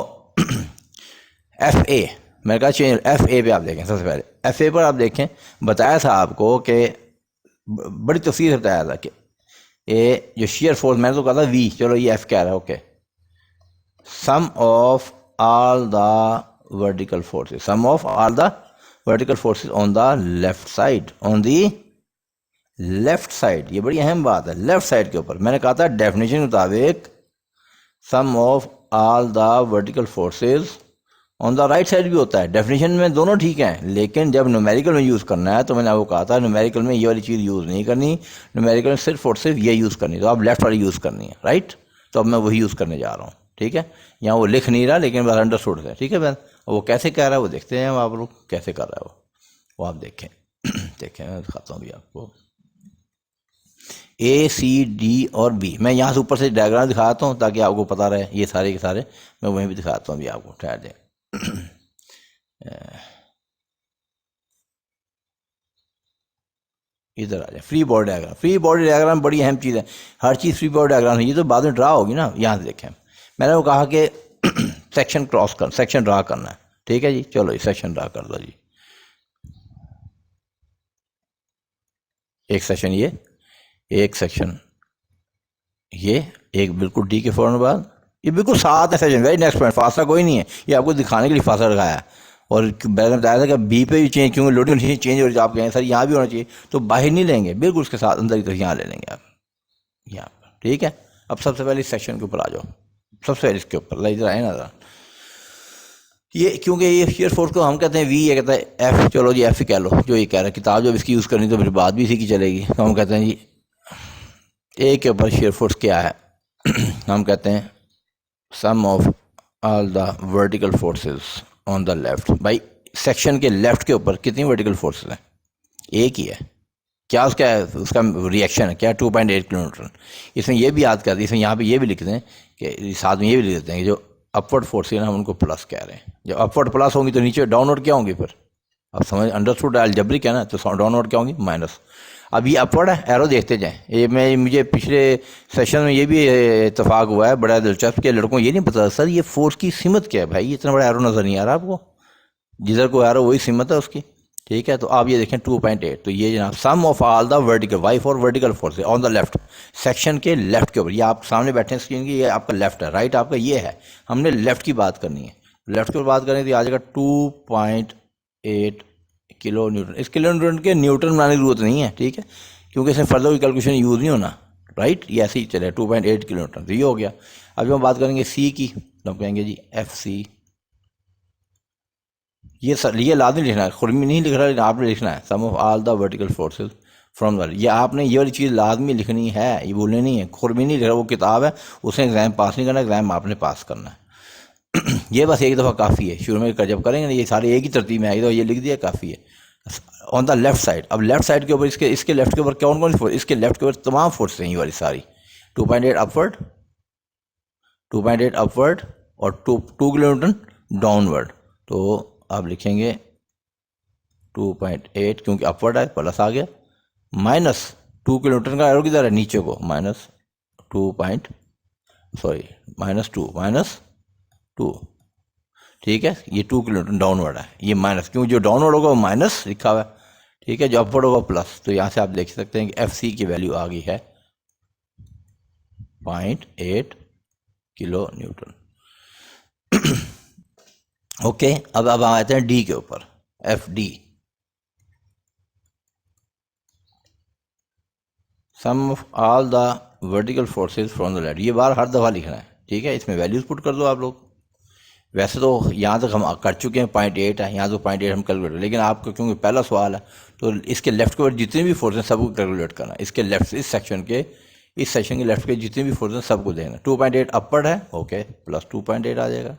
एफ ए, मैंने कहा चेंज एफ ए पे आप देखें, सबसे पहले एफ ए पर आप देखें, बताया था आपको कि बड़ी तफसीर से बताया था कि ये जो शेयर फोर्स, मैंने तो कहा था वी, चलो ये एफ कह रहा है, okay, sum of all the vertical forces, sum of all the vertical forces on the left side, on the left side, ये बड़ी अहम बात है, लेफ्ट साइड के ऊपर। मैंने कहा था डेफिनेशन के मुताबिक sum of all the vertical forces on the right side भी होता है, डेफिनेशन में दोनों ठीक हैं, लेकिन जब न्यूमेरिकल में यूज़ करना है तो मैंने आपको कहा था न्यूमेरिकल में ये वाली चीज़ यूज़ नहीं करनी, न्यूमेरिकल में सिर्फ और सिर्फ ये यूज़ करनी, तो आप लेफ्ट वाली यूज़ करनी है, राइट। तो अब मैं वही यूज़ करने जा रहा हूँ, ठीक है। यहाँ वो लिख नहीं रहा लेकिन बस अंडरस्टूड है, ठीक है बहन। वो कैसे कह रहा है वो देखते हैं आप लोग कैसे कर रहा है वो आप देखें देखें, मैं दिखाता हूँ अभी आपको ए सी डी और बी। मैं यहाँ से ऊपर से डायग्राम दिखाता हूँ ताकि आपको पता रहे, ये सारे के सारे मैं वहीं भी दिखाता हूँ अभी आपको, ठहर दें। इधर आ जाए, free body diagram, free body diagram बड़ी अहम चीज़ है, हर चीज़ फ्री बॉडी डायग्राम है, ये तो बाद में ड्रा होगी ना। यहाँ से देखें, मैंने वो कहा कि सेक्शन क्रॉस कर, सेक्शन ड्रा करना है, ठीक है जी, चलो ये सेक्शन ड्रा कर दो जी, एक सेक्शन ये, एक सेक्शन ये, एक बिल्कुल डी के फौरन बाद ये बिल्कुल साथ है सेशन, वेरी नेक्स्ट पॉइंट, फासला कोई नहीं है, ये आपको दिखाने के लिए फासला लगाया है। और मैंने बताया था कि बी पे भी चेंज, क्योंकि लोडिंग चेंज हो रही है, आप कहें सर यहाँ भी होना चाहिए, तो बाहर नहीं लेंगे, बिल्कुल उसके साथ अंदर की तरफ यहाँ ले लेंगे आप, यहाँ पर, ठीक है। अब सबसे पहले इस सेक्शन के ऊपर आ जाओ, सबसे पहले इसके ऊपर इधर आए ना ज़रा। ये क्योंकि ये शेयर फोर्स को हम कहते हैं वी, ये कहता है एफ, चलो जी एफ ही कह लो, जो ये कह रहा है किताब जब इसकी यूज़ करनी तो फिर बात भी इसी की चलेगी, तो हम कहते हैं जी ए के ऊपर शेयर फोर्स क्या है हम कहते हैं sum of all the vertical forces on the left. भाई सेक्शन के लेफ्ट के ऊपर कितनी वर्टिकल फोर्सेस हैं? एक ही है। क्या उसका उसका रिएक्शन है क्या? 2.8 किलोमीटर। इसमें ये भी याद कर दी, इसमें यहाँ पे ये भी लिखते हैं कि साथ में ये भी लिख देते हैं कि जो अपवर्ड फोर्स है ना, हम उनको प्लस कह रहे हैं। जब अपवर्ड प्लस होंगी तो नीचे डाउनवर्ड क्या होंगी? फिर अब समझ अंडरस्टूड अलजेब्रिक है ना, तो डाउनवर्ड क्या होंगी? माइनस। अब ये अपवर्ड है, एरो देखते जाएं। ये मुझे पिछले सेशन में ये भी इतफाक हुआ है, बड़ा दिलचस्प, के लड़कों ये नहीं पता सर ये फोर्स की सिमत क्या है। भाई इतना बड़ा एरो नज़र नहीं आ रहा आपको? जिधर को एरो वही सिमत है उसकी, ठीक है। तो आप ये देखें 2.8, तो ये जनाब sum of all the vertical, Y for vertical force on the left, section के लेफ्ट के ऊपर। ये आप सामने बैठे हैं स्क्रीन की, ये आपका लेफ्ट है, राइट आपका ये है। हमने लेफ्ट की बात करनी है, लेफ्ट की बात करें तो आ जाएगा 2.8 किलो न्यूटन। इस किलो न्यूटन के न्यूटन बनाने की जरूरत नहीं है, ठीक है, क्योंकि इसमें फर्दर कोई कैलकुलेशन यूज़ नहीं होना, राइट। ये ऐसे ही चले 2.8 किलो न्यूटन, तो ये हो गया। अभी हम बात करेंगे सी की, तो हम कहेंगे जी एफ सी। ये लाजमी लिखना है, खुद में नहीं लिख रहा, लेकिन आपने लिखना है sum of all the vertical forces from the, ये आपने ये वाली चीज़ लाजमी लिखनी है, ये बोलनी नहीं है। खुद में नहीं लिख रहा, वो किताब है, उसने एग्ज़ाम पास नहीं करना, एग्ज़ाम आपने पास करना है ये बस एक दफ़ा काफ़ी है। शुरू में जब करेंगे ना ये सारे एक ही तरतीब में आएगी, तो ये लिख दिया काफ़ी है। ऑन द लेफ्ट साइड, अब लेफ्ट साइड के ऊपर इसके लेफ्ट के ऊपर कौन कौन सी फोर्स? इसके लेफ्ट के ऊपर तमाम फोर्स हैं ये वाली सारी। 2.8 अपवर्ड, 2.8 अपवर्ड और 2 किलो न्यूटन डाउनवर्ड। तो आप लिखेंगे 2.8, क्योंकि अपवर्ड है प्लस आ गया, माइनस 2 किलो न्यूटन का एरो किधर है? नीचे को, माइनस 2, ठीक है। ये 2 किलो न्यूटन डाउनवर्ड है, ये माइनस, क्योंकि जो डाउनवर्ड होगा वो माइनस लिखा हुआ है, ठीक है, जो अपवर्ड होगा प्लस। तो यहाँ से आप देख सकते हैं कि एफ सी की वैल्यू आ गई है 0.8 किलो न्यूटन ओके। अब आते हैं डी के ऊपर, F D, sum of all the vertical forces from the left. ये बार हर दफ़ा लिखना है, ठीक है। इसमें वैल्यूज पुट कर दो आप लोग। वैसे तो यहाँ तक हम कर चुके हैं, 0.8 है यहाँ, तो 0.8 हम कैलकुलेट, लेकिन आपको क्योंकि पहला सवाल है तो इसके लेफ्ट के ऊपर जितने भी फोर्स हैं सबको कैलकुलेट करना है। इसके लेफ्ट, इस सेक्शन के लेफ्ट के जितने भी फोर्स हैं सबको देना। 2.8 अपवर्ड है, ओके, प्लस 2.8 आ जाएगा।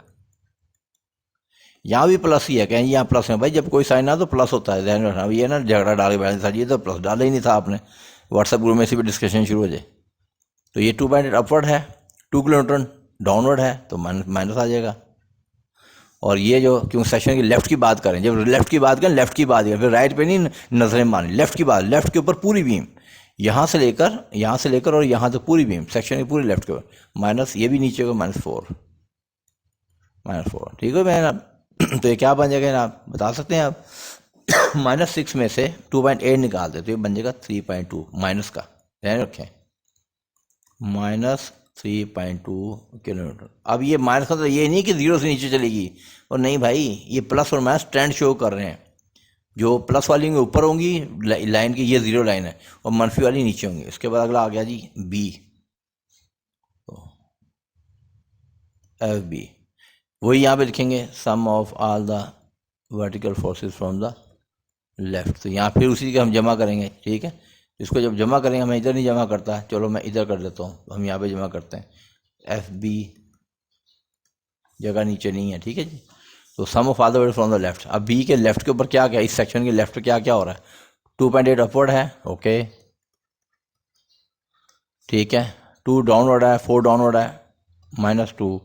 यहाँ भी प्लस ही है, कहें यहाँ प्लस है भाई, जब कोई साइन आ तो प्लस होता है, ध्यान रखना। ये ना झगड़ा डाल के बैलेंस ये तो प्लस डाला ही नहीं था आपने, व्हाट्सएप ग्रुप में से भी डिस्कशन शुरू हो जाए। तो ये 2.8 अपवर्ड है, 2 किलो न्यूटन डाउनवर्ड है, तो माइनस आ जाएगा। और ये जो क्यों सेक्शन की लेफ्ट की बात करें, जब लेफ्ट की बात करें लेफ्ट की बात करें, फिर राइट पे नहीं नजरें मानी, लेफ्ट की बात, लेफ्ट के ऊपर पूरी बीम, यहाँ से लेकर और यहाँ तक पूरी बीम सेक्शन की पूरी लेफ्ट के ऊपर, माइनस ये भी नीचे को -4, ठीक है मैं। तो ये क्या बन जाएगा आप बता सकते हैं आप? -6 में से 2.8 निकाल दे तो ये बन जाएगा 3.2 माइनस का, ध्यान रखें, -3.2 किलोमीटर। अब ये माइनस का तो ये नहीं कि 0 से नीचे चलेगी, और नहीं भाई, ये प्लस और माइनस ट्रेंड शो कर रहे हैं। जो प्लस वाली ऊपर होंगी लाइन की, ये 0 लाइन है, और मनफी वाली नीचे होंगी। इसके बाद अगला आ गया जी बी, एफ बी, वही यहाँ पे लिखेंगे sum of all the vertical forces from the left. तो यहाँ फिर उसी का हम जमा करेंगे, ठीक है। इसको जब जमा करेंगे, हमें इधर नहीं जमा करता है, चलो मैं इधर कर देता हूँ, हम यहाँ पे जमा करते हैं। एफ बी जगह नीचे नहीं है, ठीक है जी। तो sum of all the vertical from the left. अब बी के लेफ्ट के ऊपर क्या क्या, इस सेक्शन के लेफ्ट क्या क्या हो रहा है? 2.8 अपवर्ड है, ओके, ठीक है, 2 डाउनवर्ड है, 4 डाउनवर्ड है, -2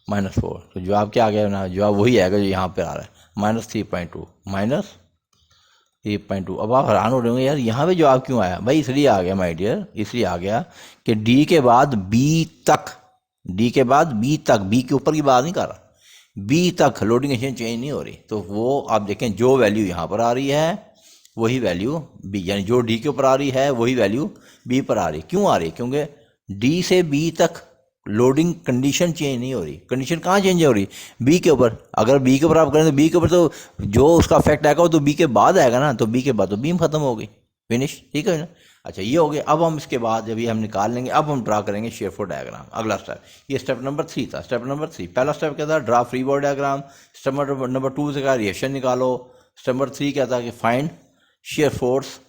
-4। तो जवाब क्या आ गया ना? जवाब वही आएगा जो यहाँ पे आ रहा है, -3.2। अब आप हैरान हो रहे होंगे यार यहाँ पे जवाब क्यों आया? भाई इसलिए आ गया माय डियर, इसलिए आ गया कि डी के बाद बी तक, बी के ऊपर की बात नहीं कर रहा, बी तक लोडिंग एजेंट चेंज नहीं हो रही। तो वो आप देखें, जो वैल्यू यहाँ पर आ रही है वही वैल्यू बी, यानी जो डी के ऊपर आ रही है वही वैल्यू बी पर आ रही है। क्यों आ रही है? क्योंकि डी से बी तक लोडिंग कंडीशन चेंज नहीं हो रही। कंडीशन कहाँ चेंज हो रही? बी के ऊपर। अगर बी के ऊपर आप करें तो बी के ऊपर तो जो उसका इफेक्ट आएगा वो तो बी के बाद आएगा ना, तो बी के बाद तो बीम खत्म हो गई, फिनिश, ठीक है ना। अच्छा ये हो गया। अब हम इसके बाद जब ये हम निकाल लेंगे, अब हम ड्रा करेंगे शेयर फोर्स डायग्राम। अगला स्टेप, ये स्टेप नंबर 3 था। स्टेप नंबर 3, पहला स्टेप क्या था? Draw free body diagram. Step number 2 से कहा रिएक्शन निकालो। स्टेप नंबर 3 क्या था कि find shear force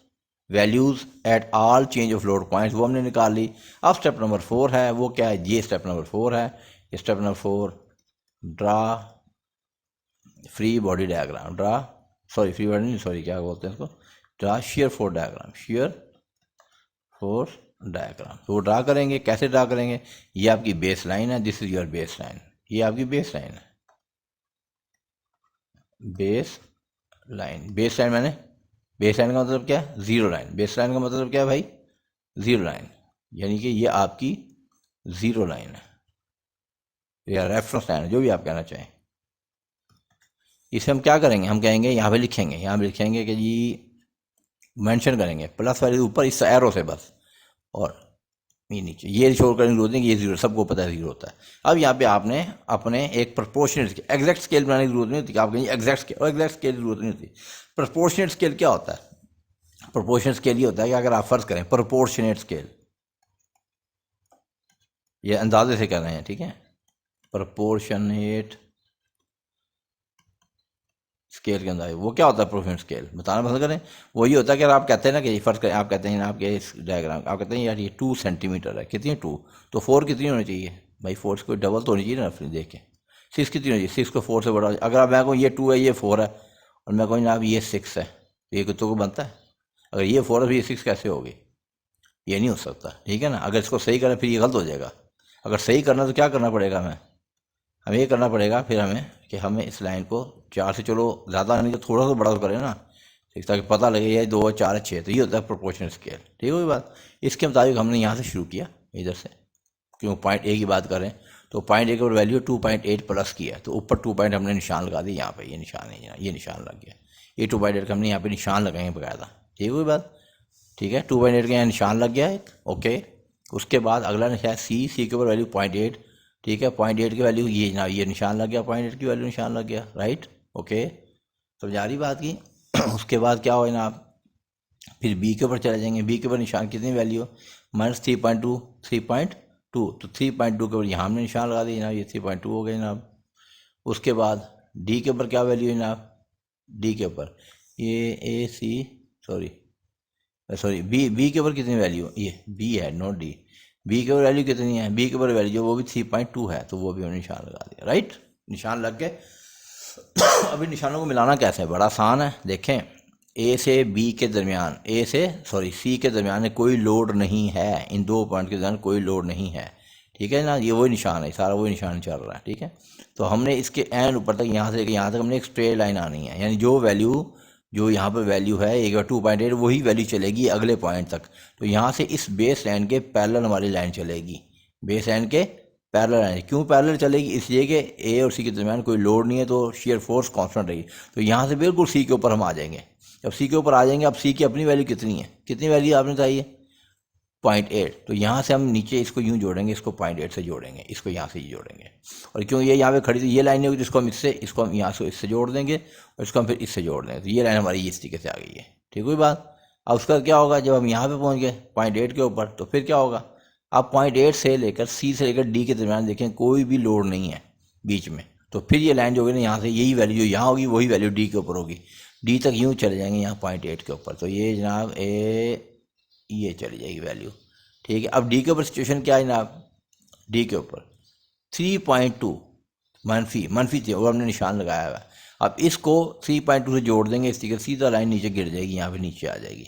values at all change of load points, वो हमने निकाल ली। अब स्टेप नंबर 4 है, वो क्या है? ये स्टेप नंबर 4 है। Step number 4, draw free body diagram. Draw, sorry free body नहीं, सॉरी क्या बोलते हैं इसको, draw shear force diagram. Shear force diagram तो वो ड्रा करेंगे। कैसे ड्रा करेंगे? ये आपकी बेस लाइन है, this is your base line, ये आपकी बेस लाइन है। बेस लाइन, बेस लाइन मैंने, बेस लाइन का मतलब क्या है? Zero line. बेस लाइन का मतलब क्या है भाई? जीरो लाइन, यानी कि ये आपकी जीरो लाइन है या रेफरेंस लाइन है, जो भी आप कहना चाहें। इसे हम क्या करेंगे? हम कहेंगे यहाँ पे लिखेंगे, यहाँ पे लिखेंगे कि जी मेंशन करेंगे प्लस वाले ऊपर इस एरो से बस, और ये नीचे ये शो करने की जरूरत नहीं कि ये जीरो, सबको पता है जीरो होता है। अब यहाँ पे आपने अपने एक प्रोपोर्शनेट एग्जैक्ट स्केल बनाने की जरूरत नहीं होती कि आप कहेंगे एग्जैक्ट स्केल, और एग्जैक्ट स्केल की जरूरत नहीं होती। प्रोपोर्शनेट स्केल क्या होता है? प्रोपोर्शनेट स्केल ये होता है कि अगर आप फर्ज करें प्रोपोर्शनेट स्केल, ये अंदाजे से कर रहे हैं, ठीक है, प्रोपोर्शनेट स्केल के अंदर वो क्या होता है? प्रोपोर्शनेट स्केल बताना पसंद करें। वो ये होता है कि अगर आप कहते हैं ना कि फर्ज करें, आप कहते हैं आपके इस डायग्राम, आप कहते हैं यार ये 2 सेंटीमीटर है, कितनी है 2, तो 4 कितनी होनी चाहिए भाई? 4 कोई डबल तो होनी चाहिए ना, फिर देख के 6 कितनी होनी चाहिए? 6 को 4 से बड़ा। अगर आप मैं कहूँ ये 2 है ये 4 है, और मैं कहूँ जनाब ये 6 है, तो ये तो को बनता है? अगर ये 4 है तो ये 6 कैसे होगी? ये नहीं हो सकता, ठीक है ना। अगर इसको सही करें फिर ये गलत हो जाएगा। अगर सही करना तो क्या करना पड़ेगा हमें ये करना पड़ेगा फिर हमें कि हमें इस लाइन को 4 से, चलो ज़्यादा नहीं तो थोड़ा सा बड़ा तो करें ना, ठीक, ताकि पता लगे ये 2 4 6, तो ये होता है प्रोपोर्शनल स्केल, ठीक है बात। इसके मुताबिक हमने यहाँ से शुरू किया, इधर से, क्यों पॉइंट ए की बात करें तो पॉइंट ए की वैल्यू 2.8 प्लस की है, तो ऊपर 2 पॉइंट हमने निशान लगा दिया यहाँ पे, ये निशान है, ये निशान लग गया, ये 2.8 का हमने यहाँ पे निशान लगाएंगे बकायदा, ठीक है बात, ठीक है। 2.8 का यहाँ निशान लग गया एक, ओके। उसके बाद अगला निशान सी के ऊपर वैल्यू 0.8, ठीक है, 0.8 की वैल्यू ये ना, ये निशान लग गया, 0.8 की वैल्यू निशान लग गया, राइट, ओके, समझा रही बात की। उसके बाद क्या हो ना, आप फिर बी के ऊपर चले जाएंगे। बी के ऊपर निशान कितनी वैल्यू? -3.2, 3.2, तो 3.2 के ऊपर यहाँ हमने निशान लगा दिया जनाब, ये 3.2 हो गए जनाब। उसके बाद डी के ऊपर क्या वैल्यू है जनाब? डी के ऊपर ये ए सी, सॉरी बी के ऊपर कितनी वैल्यू? ये बी है, नॉट डी। बी के ऊपर वैल्यू कितनी है? बी के ऊपर वैल्यू जो वो भी 3.2 है, तो वो भी हमने निशान लगा दिया, राइट, निशान लग गए। अभी निशानों को मिलाना कैसे है? बड़ा आसान है, देखें, ए से बी के दरमियान, सी के दरमियान कोई लोड नहीं है, इन दो पॉइंट के दरमियान कोई लोड नहीं है, ठीक है ना, ये वही निशान है, सारा वही निशान चल रहा है, ठीक है। तो हमने इसके एंड ऊपर तक यहाँ से यहाँ तक हमने एक स्ट्रेट लाइन आनी है, यानी जो वैल्यू जो यहाँ पर वैल्यू है एक 2.8 वही वैल्यू चलेगी अगले पॉइंट तक। तो यहाँ से इस बेस लाइन के पैरेलल हमारी लाइन चलेगी, बेस लाइन के पैरेलल लाइन। क्यों पैरेलल चलेगी? इसलिए कि ए और सी के दरमियान कोई लोड नहीं है, तो शेयर फोर्स कांस्टेंट रहेगी। तो यहाँ से बिल्कुल सी के ऊपर हम आ जाएंगे। जब सी के ऊपर आ जाएंगे, अब सी की अपनी वैल्यू कितनी है? कितनी वैल्यू आपने चाहिए? 0.8। तो यहाँ से हम नीचे इसको यूँ जोड़ेंगे, इसको 0.8 से जोड़ेंगे, इसको यहाँ से जोड़ेंगे। और क्यों ये यहाँ पे खड़ी थी, ये लाइन नहीं होगी, इसको हम इसको हम यहाँ से इससे जोड़ देंगे, और इसको हम फिर इससे जोड़ देंगे, तो ये लाइन हमारी इस तरीके से आ गई है, ठीक हुई बात। अब उसका क्या होगा? जब हम यहाँ पे पहुँच गए 0.8 के ऊपर, तो फिर क्या होगा? अब 0.8 से लेकर सी से लेकर डी के दरमियान देखें कोई भी लोड नहीं है बीच में, तो फिर ये लाइन जो होगी ना, यहाँ से यही वैल्यू जो यहाँ होगी वही वैल्यू डी के ऊपर होगी, डी तक यूँ चले जाएंगे यहाँ 0.8 के ऊपर, तो ये जनाब ये चली जाएगी वैल्यू, ठीक है। अब डी के ऊपर सिचुएशन क्या है जनाब? डी के ऊपर 3.2 मनफी थी, और हमने निशान लगाया हुआ है। अब इसको 3.2 से जोड़ देंगे, इस तरीके सीधा लाइन नीचे गिर जाएगी, यहाँ पे नीचे आ जाएगी,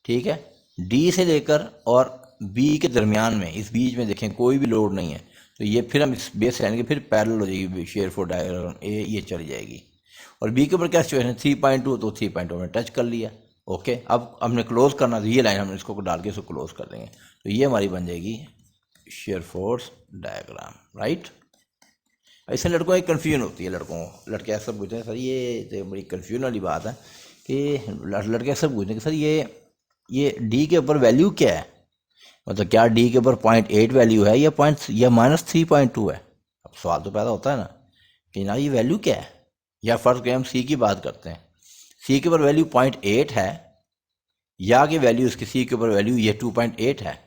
ठीक है। डी से लेकर और बी के दरमियान में, इस बीच में देखें कोई भी लोड नहीं है, तो ये फिर हम इस बेस लाइन के फिर पैरेलल हो जाएगी शेयर फोर्स डायग्राम, ये चली जाएगी। और बी के ऊपर क्या सिचुएशन है? 3.2, तो 3.2 हमने टच कर लिया, ओके। अब हमने क्लोज करना, तो ये लाइन हमने इसको डाल के इसको क्लोज कर देंगे, तो ये हमारी बन जाएगी शेयर फोर्स डायग्राम, राइट। ऐसे लड़कों की कन्फ्यूजन होती है, लड़के ऐसा पूछते हैं सर, ये तो बड़ी कन्फ्यूजन वाली बात है कि लड़के ऐसा पूछते हैं कि सर ये डी के ऊपर वैल्यू क्या है? मतलब क्या डी के ऊपर 0.8 वैल्यू है या -3.2 है। अब सवाल तो पैदा होता है ना कि ना ये वैल्यू क्या है। या फर्स्ट के हम सी की बात करते हैं, सी के ऊपर वैल्यू 0.8 है या कि वैल्यू इसकी सी के ऊपर वैल्यू ये 2.8 है,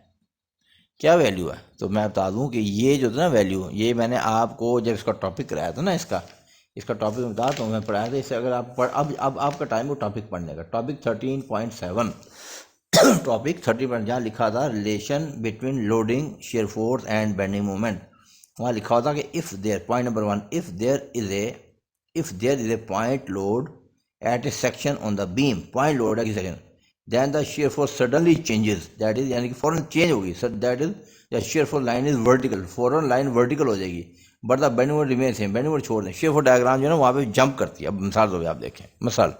क्या वैल्यू है। तो मैं बता दूं कि ये जो था ना वैल्यू, ये मैंने आपको जब इसका टॉपिक कराया था ना, इसका टॉपिक बता दूँ मैं पढ़ाया था इससे। अगर आप अब आपका टाइम हो टॉपिक पढ़ने का, टॉपिक 13.7 टॉपिक 30 जहाँ लिखा था relation between loading shear force and bending moment, वहाँ लिखा होता कि if there point number 1 if there is a point load at a section on the beam, point load है कि section, then the shear force suddenly changes, that is यानी कि फौरन change होगी, that is the shear force line is vertical, फौरन line vertical हो जाएगी, but the bending moment remain same, bending moment छोड़ दें। शेयर फोर्स डायग्राम जो है ना वहाँ पे जंप करती है। अब मिसाल दो आप देखें, मिसाल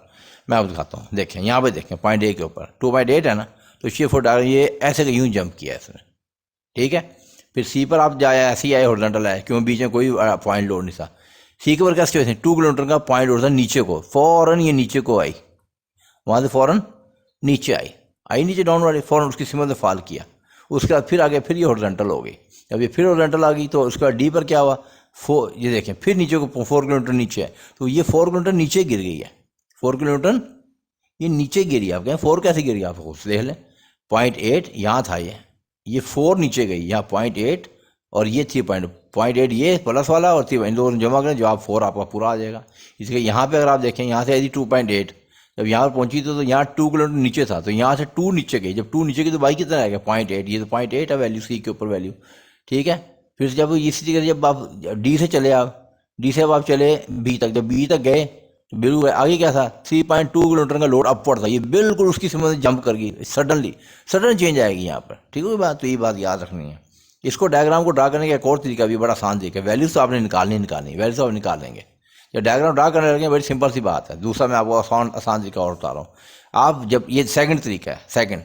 मैं आपको दिखाता हूँ, देखें यहाँ पे देखें पॉइंट ए के ऊपर 2.8 है ना, तो शेयर फोर्स डायग्राम ये ऐसे यूँ जंप किया है इसने, ठीक है। फिर सी पर आप जाए ऐसे ही आए, हॉरिजॉन्टल आए, क्यों बीच में कोई पॉइंट लोड नहीं था। सी के ऊपर क्या सिचुएशन, 2 किलोमीटर का पॉइंट लोड था नीचे को, फौरन ये नीचे को आई, वहाँ से फौरन नीचे आई नीचे डाउन वाली, फौरन उसकी सिमत ने फॉल किया। उसके बाद फिर आगे फिर ये हॉरिजॉन्टल हो गई। जब ये फिर हॉरिजॉन्टल आ गई तो उसके बाद डी पर क्या हुआ, ये देखें फिर नीचे को 4 किलोमीटर नीचे है, तो ये 4 किलोमीटर नीचे गिर गई है, 4 किलोमीटर ये नीचे गिरी। आप कहें 4 कैसे गिरी, आप खुद देख लें। 0.8 यहाँ था, ये 4 नीचे गई, यहाँ 0.8 और ये 3.8 ये प्लस वाला और 3 दोनों जमा करें, जवाब 4 आपका पूरा आ जाएगा। इसलिए यहाँ पे अगर आप देखें यहाँ से आई थी 2.8, जब यहाँ पर पहुंची तो यहाँ 2 किलोमीटर नीचे था, तो यहाँ से 2 नीचे गई, जब 2 नीचे गई तो बाई कितना आएगा 0.8, ये तो 0.8 है वैल्यू सी के ऊपर वैल्यू, ठीक है। फिर जब इसी तरीके जब आप डी से चले, आप डी से अब आप चले बी तक, जब बी तक गए तो बिल्कुल आगे क्या था 3.2 किलोमीटर का लोड अपवर्ड था, ये बिल्कुल उसकी समय जंप कर गई, सडन चेंज आएगी यहाँ पर, ठीक है बात। तो ये बात याद रखनी है। इसको डायग्राम को ड्रा करने का एक और तरीका भी बड़ा आसान तरीका है, वैल्यूज तो आपने निकालनी, वैल्यूज तो आप निकाल लेंगे। जब डायग्राम ड्रा करने लगे बड़ी सिंपल सी बात है। दूसरा मैं आपको आसान तरीका और बता रहा हूँ। आप जब ये सेकंड तरीका है, सेकंड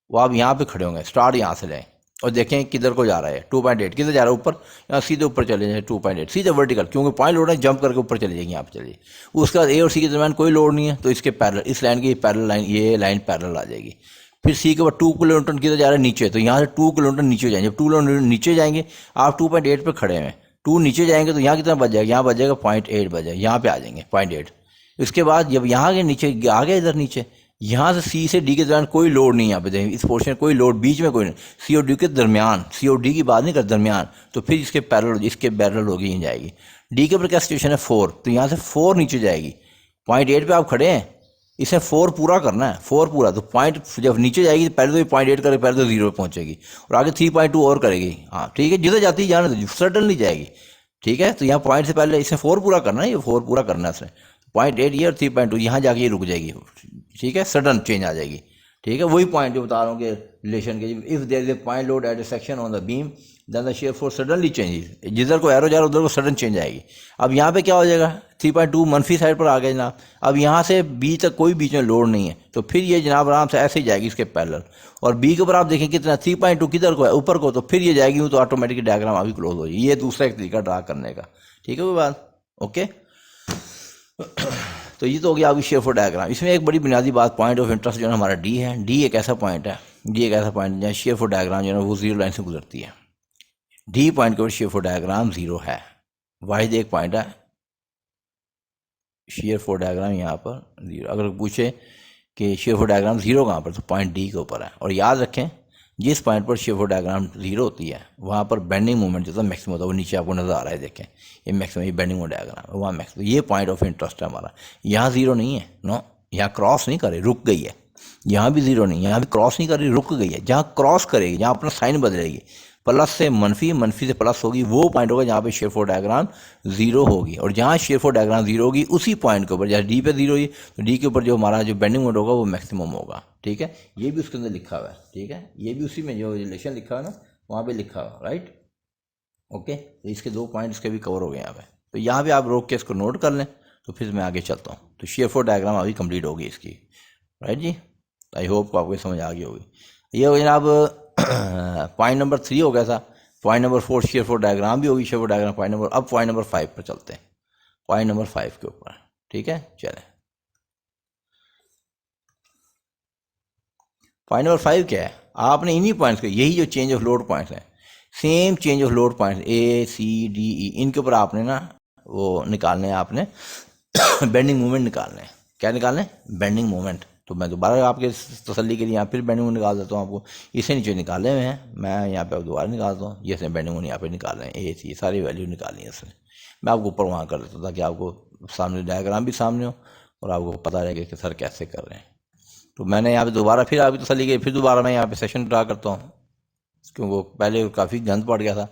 वो आप यहाँ पे खड़े होंगे, स्टार्ट यहाँ से लें और देखें किधर को जा रहा है 2.8, किधर जा रहा है ऊपर, यहाँ सीधे ऊपर चले जाए 2.8 सीधे वर्टिकल, क्योंकि पॉइंट लोड है जंप करके ऊपर चले जाएंगे, यहाँ पे चलिए। उसके बाद ए और सी के दरमियान कोई लोड नहीं है, तो इसके पैरेलल, इस लाइन की पैरेलल लाइन, ये लाइन पैरेलल आ जाएगी। फिर सी के बाद 2 किलोमीटर किधर जा रहा है नीचे, तो यहाँ से 2 किलोमीटर नीचे जाएंगे। जब 2 किलोमीटर नीचे जाएंगे, आप 2.8 पे खड़े हैं, 2 नीचे जाएंगे तो यहाँ कितना बच जाएगा, यहाँ बच जाएगा 0.8 बच जाएगा, यहाँ पे आ जाएंगे 0.8। इसके बाद जब यहाँ के नीचे आ गए इधर नीचे, यहाँ से सी से डी के दरमियान कोई लोड नहीं, यहाँ पे देखें इस पोर्शन कोई लोड बीच में कोई नहीं, सी और डी के दरमियान, सी और डी की बात नहीं कर दरमियान, तो फिर इसके पैरेलल होगी, यहीं जाएगी। डी के ऊपर क्या सिचुएशन है 4, तो यहाँ से 4 नीचे जाएगी, 0.8 पे आप खड़े हैं, इसे 4 पूरा करना है, 4 पूरा, तो पॉइंट जब नीचे जाएगी तो पहले तो ये 0.8 करे, पहले तो 0 पे पहुंचेगी और आगे 3.2 और करेगी, हाँ ठीक है, जिधर जाती है जाने तो सडनली जाएगी, ठीक है। तो यहाँ पॉइंट से पहले इसे 4 पूरा करना है, ये 4 पूरा करना है इसने, 0.8 ये और 3.2 यहाँ जाके ये रुक जाएगी, ठीक है, सडन चेंज आ जाएगी, ठीक है। वही पॉइंट जो बता रहा हूँ कि रिलेशन के, if there is a point load at a section on the beam then the shear force suddenly changes, जिधर को एरो जा रहा है उधर को सडन चेंज आएगी। अब यहाँ पे क्या हो जाएगा 3.2 मनफी साइड पर आ गए जनाब। अब यहाँ से बी तक कोई बीच में लोड नहीं है, तो फिर ये जनाब आराम से ऐसे ही जाएगी इसके पैरेलल, और बी के ऊपर आप देखें कितना 3.2 किधर को है ऊपर को, तो फिर ये जाएगी, तो ऑटोमेटिक डायग्राम अभी क्लोज हो जाएगी। ये दूसरा एक तरीका ड्रा करने का, ठीक है वो बात, ओके। तो ये तो हो गया आपकी शेयर फोर्स डायग्राम। इसमें एक बड़ी बुनियादी बात, पॉइंट ऑफ इंटरेस्ट जो है हमारा डी है, डी एक ऐसा पॉइंट है, डी एक ऐसा पॉइंट जहाँ शेयर फोर्स डायग्राम जो है वो जीरो लाइन से गुजरती है। डी पॉइंट के ऊपर शेयर फोर्स डायग्राम जीरो है, वाहिद एक पॉइंट है शेयर फोर्स डायग्राम यहाँ पर जीरो। अगर पूछे कि शेयर फोर्स डायग्राम जीरो कहाँ पर, तो पॉइंट डी के ऊपर है। और याद रखें जिस पॉइंट पर शेयर फोर्स डायग्राम जीरो होती है वहाँ पर बेंडिंग मोमेंट जो मैक्सिमम होता है, वो नीचे आपको नजर आ रहा है, देखें ये मैक्सिमम, ये बेंडिंग मोमेंट डायग्राम है वहाँ मैक्सिमम। ये पॉइंट ऑफ इंटरेस्ट है हमारा। यहाँ जीरो नहीं है, नो, यहाँ क्रॉस नहीं कर रही, रुक गई है। यहाँ भी जीरो नहीं है, यहाँ भी क्रॉस नहीं कर रही, रुक गई है। जहाँ क्रॉस करेगी, जहाँ अपना साइन बदलेगी, प्लस से मनफी, मनफी से प्लस होगी, वो पॉइंट होगा जहाँ पे शेयर फोर्स डायग्राम जीरो होगी। और जहाँ शेयर फोर्स डायग्राम जीरो होगी उसी पॉइंट के ऊपर, जैसे डी पे जीरो हुई तो डी के ऊपर जो हमारा जो बेंडिंग मोमेंट होगा वो मैक्सिमम होगा, ठीक है। ये भी उसके अंदर लिखा हुआ है, ठीक है, ये भी उसी में जो रिलेशन लिखा है ना वहाँ पे लिखा हुआ, राइट, ओके। तो इसके 2 पॉइंट इसके भी कवर हो गए यहाँ पे। तो यहाँ पे आप रोक के इसको नोट कर लें, तो फिर मैं आगे चलता हूँ। तो शेयर फोर्स डायग्राम अभी कंप्लीट होगी इसकी, राइट जी। आई होप आपको समझ आ गई होगी। ये हो जनाब पॉइंट नंबर 3 हो गया था। Point number 4 shear force diagram भी होगी, shear force diagram point number. अब पॉइंट नंबर 5 पर चलते हैं, पॉइंट नंबर 5 के ऊपर, ठीक है। चलें, पॉइंट नंबर 5 क्या है, आपने इन्हीं पॉइंट्स के, यही जो चेंज ऑफ लोड पॉइंट्स हैं, same change of load points A C D E, इनके ऊपर आपने ना वो निकालने हैं, आपने बेंडिंग मोमेंट निकालने हैं। क्या निकालने हैं? Bending moment. तो मैं दोबारा आपके तसल्ली के लिए यहाँ फिर बेंडिंग मोमेंट निकाल देता हूँ आपको। इसे नीचे निकाले हुए हैं, मैं यहाँ पे दोबारा निकालता हूँ। ये बेंडिंग मोमेंट यहाँ पे निकाल रहे हैं, ए सी, सारी वैल्यू निकाली है इसने। मैं आपको ऊपर वहाँ कर देता था ताकि आपको सामने डायग्राम भी सामने हो और आपको पता रहेगा कि सर कैसे कर रहे हैं। तो मैंने यहाँ पे दोबारा फिर आपकी तसल्ली के फिर दोबारा मैं यहाँ पे सेशन ड्रा करता हूँ, क्योंकि पहले काफ़ी गंद पड़ गया था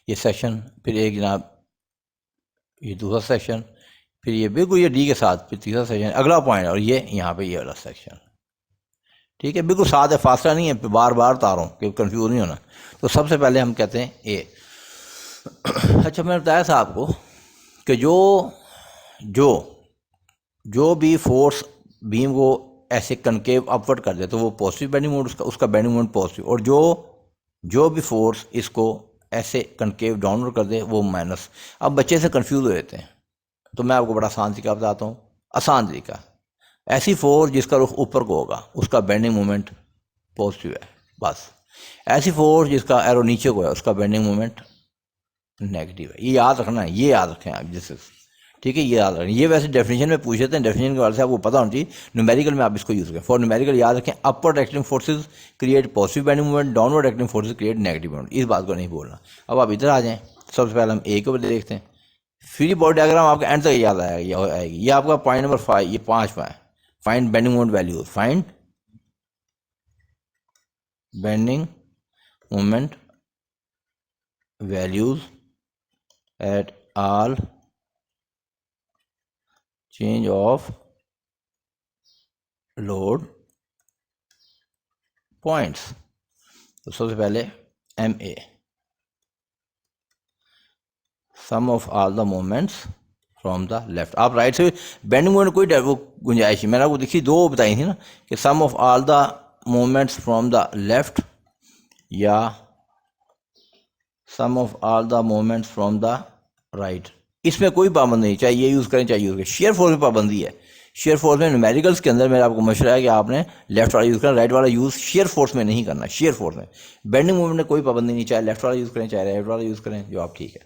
ये सेशन। फिर एक जनाब ये दूसरा सेक्शन, फिर ये बिल्कुल ये डी के साथ, फिर तीसरा सेक्शन, अगला पॉइंट, और ये यहाँ पे ये वाला सेक्शन। ठीक है, बिल्कुल साथ है, फासला नहीं है, बार बार तारों कि कंफ्यूज नहीं होना। तो सबसे पहले हम कहते हैं ए। अच्छा, मैंने बताया था आपको कि जो भी फोर्स बीम को ऐसे कनकेव अपवर्ड कर दे तो वो पॉजिटिव बेंडिंग मोमेंट, उसका बेंडिंग मोमेंट पॉजिटिव, और जो भी फोर्स इसको ऐसे कनकेव डाउनवर्ड कर दे वो माइनस। अब बच्चे से कंफ्यूज हो जाते हैं, तो मैं आपको बड़ा आसान तरीका बताता हूँ। आसान तरीका, ऐसी फोर्स जिसका रुख ऊपर को होगा उसका बेंडिंग मोमेंट पॉजिटिव है, बस। ऐसी फोर्स जिसका एरो नीचे को है उसका बेंडिंग मोमेंट नेगेटिव है। ये याद रखना है, ये याद रखें आप जैसे, ठीक है, ये याद रखें। ये वैसे डेफिनेशन में पूछे थे, डेफिनेशन के बारे से आपको पता होना चाहिए। न्यूमेरिकल में आप इसको यूज़ करें। फॉर न्यूमेरिकल याद रखें, upward acting forces create positive bending moment, downward acting forces create negative moment. इस बात को नहीं भूलना। अब आप इधर आ जाएं, सबसे पहले हम ए के ऊपर देखते हैं। फ्री बॉडी डायग्राम आपको एंड तक याद आएगी। ये आपका पॉइंट नंबर 5, ये 5वां है। Find bending moment values, find bending moment values at all change of load points. तो सबसे पहले M A, sum of all the moments from the left. आप राइट से बेंडिंग मोमेंट कोई वो गुंजाइश, मैंने आपको देखी दो बताई थी ना, कि sum of all the moments from the left या sum of all the moments from the right. इसमें कोई पाबंदी नहीं, चाहे ये यूज़ करें चाहे यूज़ करें। शेयर फोर्स में पाबंदी है। शेयर फोर्स में न्यूमेरिकल्स के अंदर मेरा आपको मशवरा है कि आपने लेफ्ट वाला यूज़ करना, राइट वाला यूज़ शेयर फोर्स में नहीं करना। शेयर फोर्स में बेंडिंग मोमेंट में कोई पाबंदी नहीं, चाहे लेफ्ट वाला यूज़ करें चाहे राइट वाला यूज़ करें, जो आप ठीक है।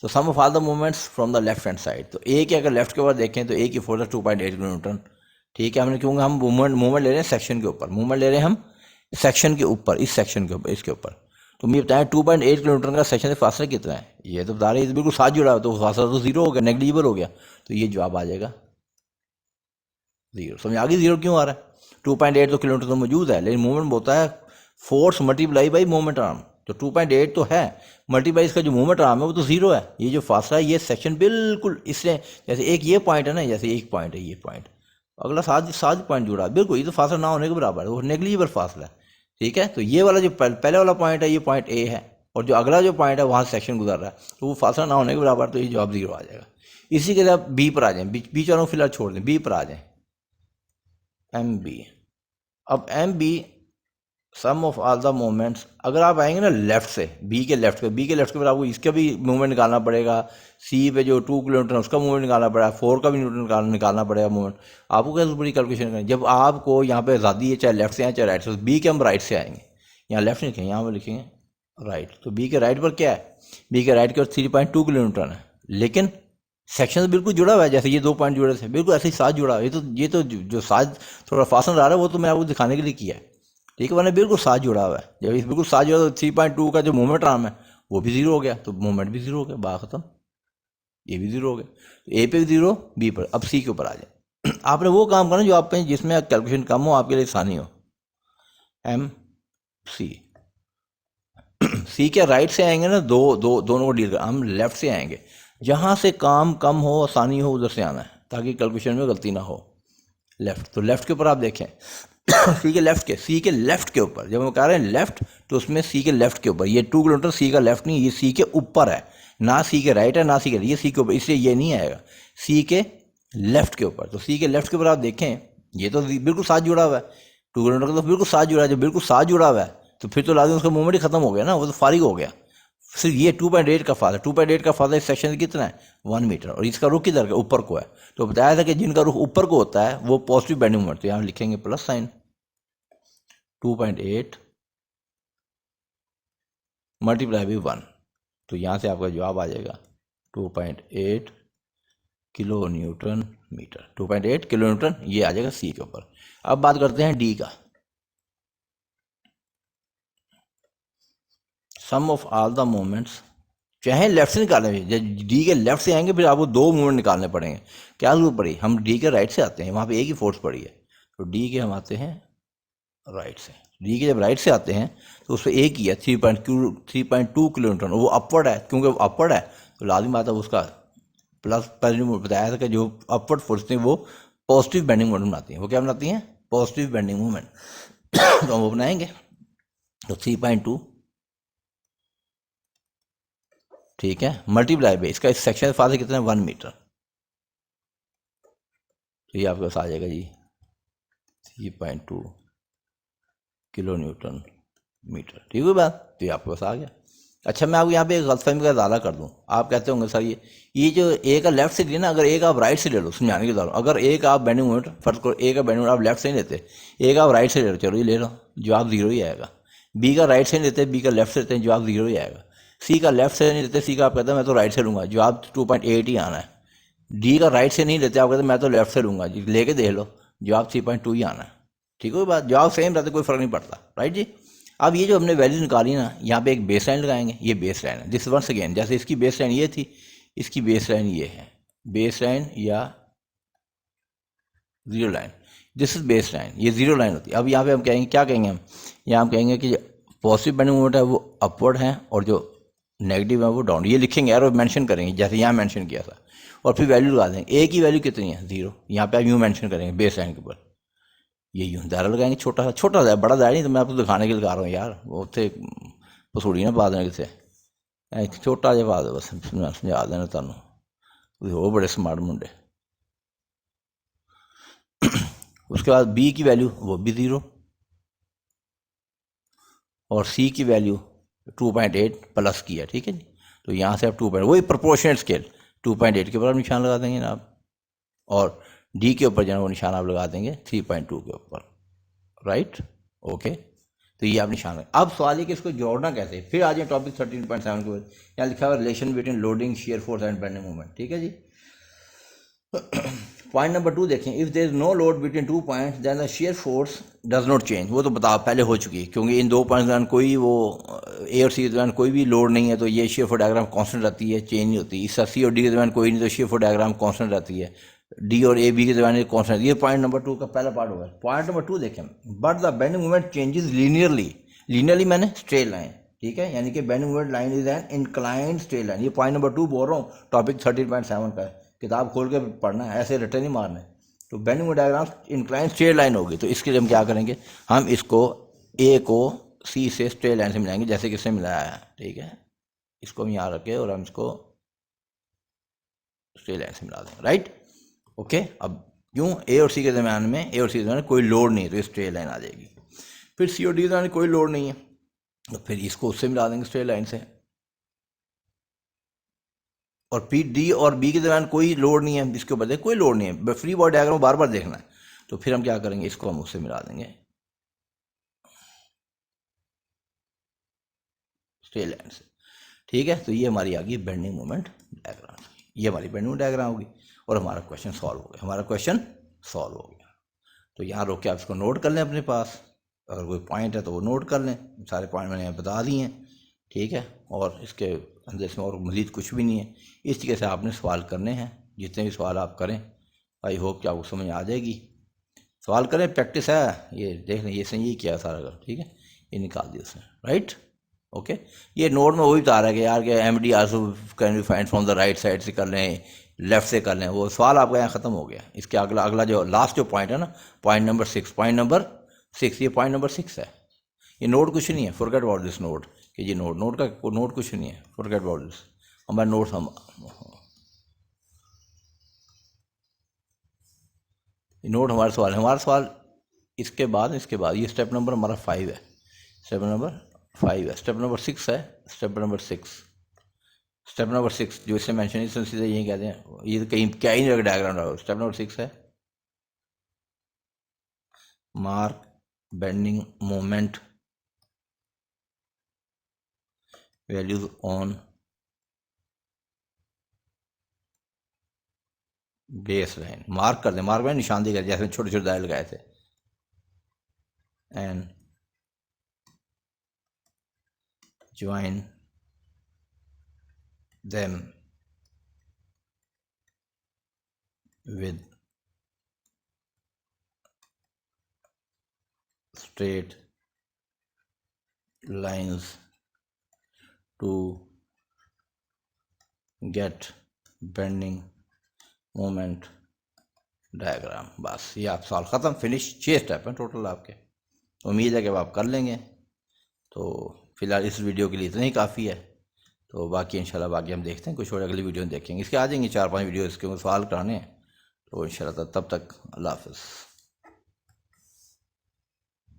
तो sum of all the movements from the left hand side. तो ए के अगर लेफ्ट के ऊपर देखें तो ए की फोर्स है 2.8 किलोन्यूटन। ठीक है, हमने क्योंकि हम मूवमेंट ले रहे हैं सेक्शन के ऊपर, मूवमेंट ले रहे हैं हम सेक्शन के ऊपर, इस सेक्शन के ऊपर, इसके ऊपर। तो मुझे बताएं 2.8 किलोमीटर का सेक्शन से फासला कितना है? ये तो बता रहे हैं बिल्कुल साथ जुड़ा है, तो फासला तो जीरो हो गया, नेग्लिजिबल हो गया। तो ये जवाब आ जाएगा जीरो। समझ आ गई जीरो क्यों आ रहा है? 2.8 तो किलोमीटर तो मौजूद है, लेकिन मूवमेंट होता है force multiply by movement arm. तो 2.8 तो है, मल्टीप्लाई इसका जो मूवमेंट आर्म है वो तो जीरो है। ये जो फासला है ये सेक्शन बिल्कुल इससे, जैसे एक ये पॉइंट है ना, जैसे एक पॉइंट है, ये पॉइंट अगला साथ पॉइंट जुड़ा है बिल्कुल, ये तो फासला ना होने के बराबर है, वो नेग्लिजिबल फासला है। ठीक है, तो ये वाला जो पहले वाला पॉइंट है ये पॉइंट ए है, और जो अगला जो पॉइंट है वहाँ सेक्शन गुजर रहा है, तो वो फासला ना होने के बराबर, तो ये जवाब जीरो आ जाएगा। इसी के लिए आप बी पर आ जाएं, बीच वालों को फिलहाल छोड़ दें, बी पर आ जाएं, एम बी। अब M B sum of all the moments, अगर आप आएंगे ना लेफ्ट से, बी के लेफ्ट पे आपको इसका भी मूवमेंट निकालना पड़ेगा। सी पे जो 2 किलोमीटर है उसका मूवमेंट निकालना पड़ेगा, 4 का भी निकालना पड़ेगा मूवमेंट। आपको कैसे बड़ी कैलकुलेशन करें जब आपको यहाँ पे आज़ादी है, चाहे लेफ्ट से आए चाहे राइट से। बी के हम राइट से आएंगे, यहाँ लेफ्ट नहीं लिखेंगे, यहाँ पर लिखेंगे राइट। तो बी के राइट पर क्या है? बी के राइट के 3.2 किलोमीटर है, लेकिन सेक्शन तो बिल्कुल जुड़ा हुआ है, जैसे ये 2 पॉइंट जुड़े थे बिल्कुल ऐसे ही साथ जुड़ा हुआ है। ये तो जो साथ थोड़ा फासन आ रहा है वो तो मैं आपको दिखाने के लिए किया है, ठीक है, वरना बिल्कुल साथ जुड़ा हुआ है। जब इस बिल्कुल साथ जुड़ा तो 3.2 का जो मूवमेंट आर्म है वो भी जीरो हो गया, तो मूवमेंट भी जीरो हो गया, बात खत्म। ये भी जीरो हो गया, तो ए पे भी जीरो, बी पर। अब सी के ऊपर आ जाए। आपने वो काम करना जो आप पे जिसमें कैलकुलेशन कम हो, आपके लिए आसानी हो। एम सी, सी के राइट से आएंगे ना, दोनों को डील कर, हम लेफ्ट से आएंगे। जहाँ से काम कम हो, आसानी हो, उधर से आना है ताकि कैलकुलेशन में गलती ना हो। लेफ्ट, तो लेफ्ट के ऊपर आप देखें सी के लेफ्ट के ऊपर, जब हम कह रहे हैं लेफ्ट तो उसमें सी के लेफ्ट के ऊपर, ये 2 किलोमीटर सी का लेफ्ट नहीं, ये सी के ऊपर है, ना सी के राइट है ना सी के, ये सी के ऊपर, इसलिए ये नहीं आएगा, सी के लेफ्ट के ऊपर। तो सी के लेफ्ट के ऊपर आप देखें, ये तो बिल्कुल साथ जुड़ा हुआ है, 2 किलोमीटर का तो बिल्कुल साथ जुड़ा है। जब बिल्कुल साथ जुड़ा हुआ है तो फिर तो लाजिम उसका मूवमेंट ही खत्म हो गया ना, वो तो फारिग हो गया। सिर्फ ये 2.8 का फासला, 2.8 का फासला इस सेक्शन से कितना है? 1 मीटर, और इसका रुख किधर का? ऊपर को है। तो बताया था कि जिनका रुख ऊपर को होता है वो पॉजिटिव बेंडिंग मोमेंट, तो यहाँ लिखेंगे प्लस साइन 2.8 मल्टीप्लाई बाई 1, तो यहाँ से आपका जवाब आ जाएगा 2.8 kilo newton metre. 2.8 kilo newton, ये आ जाएगा सी के ऊपर। अब बात करते हैं डी का। सम ऑफ ऑल द मोमेंट्स, चाहे लेफ्ट से निकालें, डी के लेफ्ट से आएंगे फिर आपको 2 मूवमेंट निकालने पड़ेंगे। क्या जरूरत पड़ी, हम डी के राइट से आते हैं, वहाँ पे एक ही फोर्स पड़ी है, तो डी के हम आते हैं राइट से। डी के जब राइट से आते हैं तो उसमें एक ही है 3.2 किलो न्यूटन, वो अपवर्ड है, क्योंकि वो अपवर्ड है तो लाजिम बात है उसका प्लस, पहले बताया था कि जो अपवर्ड फोर्स थी वो पॉजिटिव बेंडिंग मोमेंट बनाती हैं। वो क्या बनाती हैं, पॉजिटिव बेंडिंग मोमेंट। तो हम वो बनाएंगे, तो 3.2, ठीक है, मल्टीप्लाई बाई इसका इस सेक्शन फासला कितना है 1 मीटर, तो ये आपके पास आ जाएगा जी 3.2 किलो न्यूटन मीटर। ठीक है बात, तो ये आपके पास आ गया। अच्छा, मैं आपको यहाँ पे एक गलतफहमी का इजाला कर दूँ। आप कहते होंगे सर ये जो ए का लेफ्ट से लिया ना, अगर ए का आप राइट से ले लो, समझाने की बता, अगर ए का आप बेंडिंग मोमेंट फर्ज करो, ए का बेंडिंग मोमेंट आप लेफ्ट से नहीं लेते, ए का आप राइट से ले लो, चलो ये ले लो, जवाब 0 ही आएगा। बी का राइट से नहीं लेते, बी का लेफ्ट से लेते हैं, जवाब 0 ही आएगा। सी का लेफ्ट से नहीं लेते, सी का आप कहते हैं मैं तो राइट से लूँगा, जवाब 2.8 ही आना है। डी का राइट से नहीं लेते, आप कहते हैं मैं तो लेफ्ट से लूँगा, लेके देख लो, जवाब 3.2 ही आना है। ठीक है बात, जवाब सेम रहता, कोई फर्क नहीं पड़ता, राइट जी। अब ये जो हमने वैल्यू निकाली ना, यहाँ पे एक बेस लाइन लगाएंगे, ये बेस लाइन है, दिस वंस अगेन, जैसे इसकी बेस लाइन ये थी, इसकी बेस लाइन ये है, बेस लाइन या zero line, this is base line, ये जीरो लाइन होती है। अब यहाँ पे हम कहेंगे, क्या कहेंगे हम, यहाँ हम कहेंगे कि पॉजिटिव बेंडिंग मोमेंट है वो अपवर्ड है और जो नेगेटिव है वो डाउन, ये लिखेंगे, एरो मेंशन करेंगे जैसे यहाँ मेंशन किया था, और फिर वैल्यू लगा देंगे। ए की वैल्यू कितनी है 0, यहाँ पे आप यूँ मेंशन करेंगे बेस लाइन के ऊपर, ये यूँ दायरा लगाएंगे, छोटा सा, छोटा सा, बड़ा दायरा नहीं, तो मैं आपको दिखाने के लिए लगा रहा हूँ यार, वो थे पसूड़ी ना पा देने किसे, छोटा जिहा पा दो बस, समझा देना तुहानू, हो बड़े स्मार्ट मुंडे। उसके बाद बी की वैल्यू वो भी 0, और सी की वैल्यू 2.8 प्लस की है, ठीक है जी। तो यहाँ से आप 2. वही प्रोपोर्शनल स्केल 2.8 के ऊपर आप निशान लगा देंगे ना आप, और डी के ऊपर जो है वो निशान आप लगा देंगे 3.2 के ऊपर, राइट, ओके। तो ये आप निशान है। अब सवाल है कि इसको जोड़ना कैसे, फिर आ जाए टॉपिक 13.7 के ऊपर, यहाँ लिखा हुआ relation between loading, shear force and bending moment, ठीक है जी। पॉइंट नंबर 2 देखें, if there is no load between 2 points then the shear force does not change. वो तो बता पहले हो चुकी है, क्योंकि इन 2 पॉइंट्स के दौरान कोई वो ए और सी के दौरान कोई भी लोड नहीं है, तो ये शियर फोर्स डायग्राम कांस्टेंट रहती है, चेंज नहीं होती। इस सी और डी के दौरान कोई नहीं, तो शियर फोर्स डायग्राम कांस्टेंट रहती है, डी और ए बी के दौरान कांस्टेंट। ये पॉइंट नंबर 2 का पहला पार्ट होगा। पॉइंट नंबर 2 देखें, but the bending moment changes linearly, linearly मैंने स्ट्रेट लाइन, ठीक है, यानी कि bending moment line is an inclined straight line. ये पॉइंट नंबर 2 बोल रहा हूँ, टॉपिक 13.7 का है, किताब खोल के पढ़ना है, ऐसे रटे नहीं मारने। तो bending moment diagram incline straight line होगी, तो इसके लिए हम क्या करेंगे, हम इसको ए को सी से स्ट्रेट लाइन से मिलाएंगे, जैसे किससे मिलाया है, ठीक है। इसको हम यहाँ रखें और हम इसको स्ट्रेट लाइन से मिला देंगे, राइट, ओके। अब क्यों, ए और सी के दरम्यान में, ए और सी के दरम्यान कोई लोड नहीं है, तो ये स्ट्रेट लाइन आ जाएगी। फिर सी और डी के दरम्यान कोई लोड नहीं है, तो फिर इसको उससे मिला देंगे स्ट्रेट लाइन से। और पी डी और बी के दरम्यान कोई लोड नहीं है, इसके ऊपर कोई लोड नहीं है, फ्री बॉडी डायग्राम बार बार देखना है, तो फिर हम क्या करेंगे, इसको हम उससे मिला देंगे स्ट्रेट लाइन से, ठीक है। तो ये हमारी आ गई बेंडिंग मोमेंट डायग्राम, ये हमारी बेंडिंग डायग्राम होगी, और हमारा क्वेश्चन सॉल्व हो गया, हमारा क्वेश्चन सॉल्व हो गया। तो यहाँ रोक के आप इसको नोट कर लें अपने पास, अगर कोई पॉइंट है तो वो नोट कर लें, सारे पॉइंट मैंने बता दिए हैं, ठीक है। और इसके अंदर इसमें और मज़ीद कुछ भी नहीं है। इस तरीके से आपने सवाल करने हैं, जितने भी सवाल आप करें, आई होप कि आपको समझ आ जाएगी। सवाल करें, प्रैक्टिस है, ये देख लें, ये सही ही किया सारा अगर, ठीक है, ये निकाल दिया उसने, राइट, ओके। ये नोट में वही बता रहा है कि यार कि M D also can be find from the right side से कर लें, लेफ्ट से कर लें, वो सवाल आपका यहाँ ख़त्म हो गया। इसके अगला अगला जो लास्ट जो पॉइंट है ना, पॉइंट नंबर 6, पॉइंट नंबर 6, ये पॉइंट नंबर 6 है। ये नोट कुछ नहीं है, फॉरगेट अबाउट दिस नोट, कि ये नोट का नोट कुछ नहीं है, फॉरगेट अबाउट दिस, हमारे नोट्स हम नोट हमारा सवाल इसके बाद ये स्टेप नंबर हमारा 5 है, स्टेप नंबर 5 है, स्टेप नंबर 6 है, स्टेप नंबर 6 जो इससे मैंशन है, सीधे यही कहते हैं, ये तो कहीं क्या ही नहीं डायग्राम रहा। स्टेप नंबर 6 है mark bending moment values on base line, mark कर दें, मार्क में निशानदेही कर, जैसे छोटे छोटे दायरे लगाए थे, and join them with straight lines to get bending moment diagram. बस ये आप सॉल्व ख़त्म, फिनिश। 6 स्टेप हैं टोटल आपके, उम्मीद है कि अब आप कर लेंगे। तो फिलहाल इस वीडियो के लिए इतना ही काफ़ी है। तो बाकी इंशाल्लाह बाकी हम देखते हैं, कुछ और अगली वीडियो में देखेंगे। इसके आ जाएंगे 4-5 वीडियो इसके सवाल कराने हैं। तो इंशाल्लाह तब तक अल्लाह हाफ़िज़।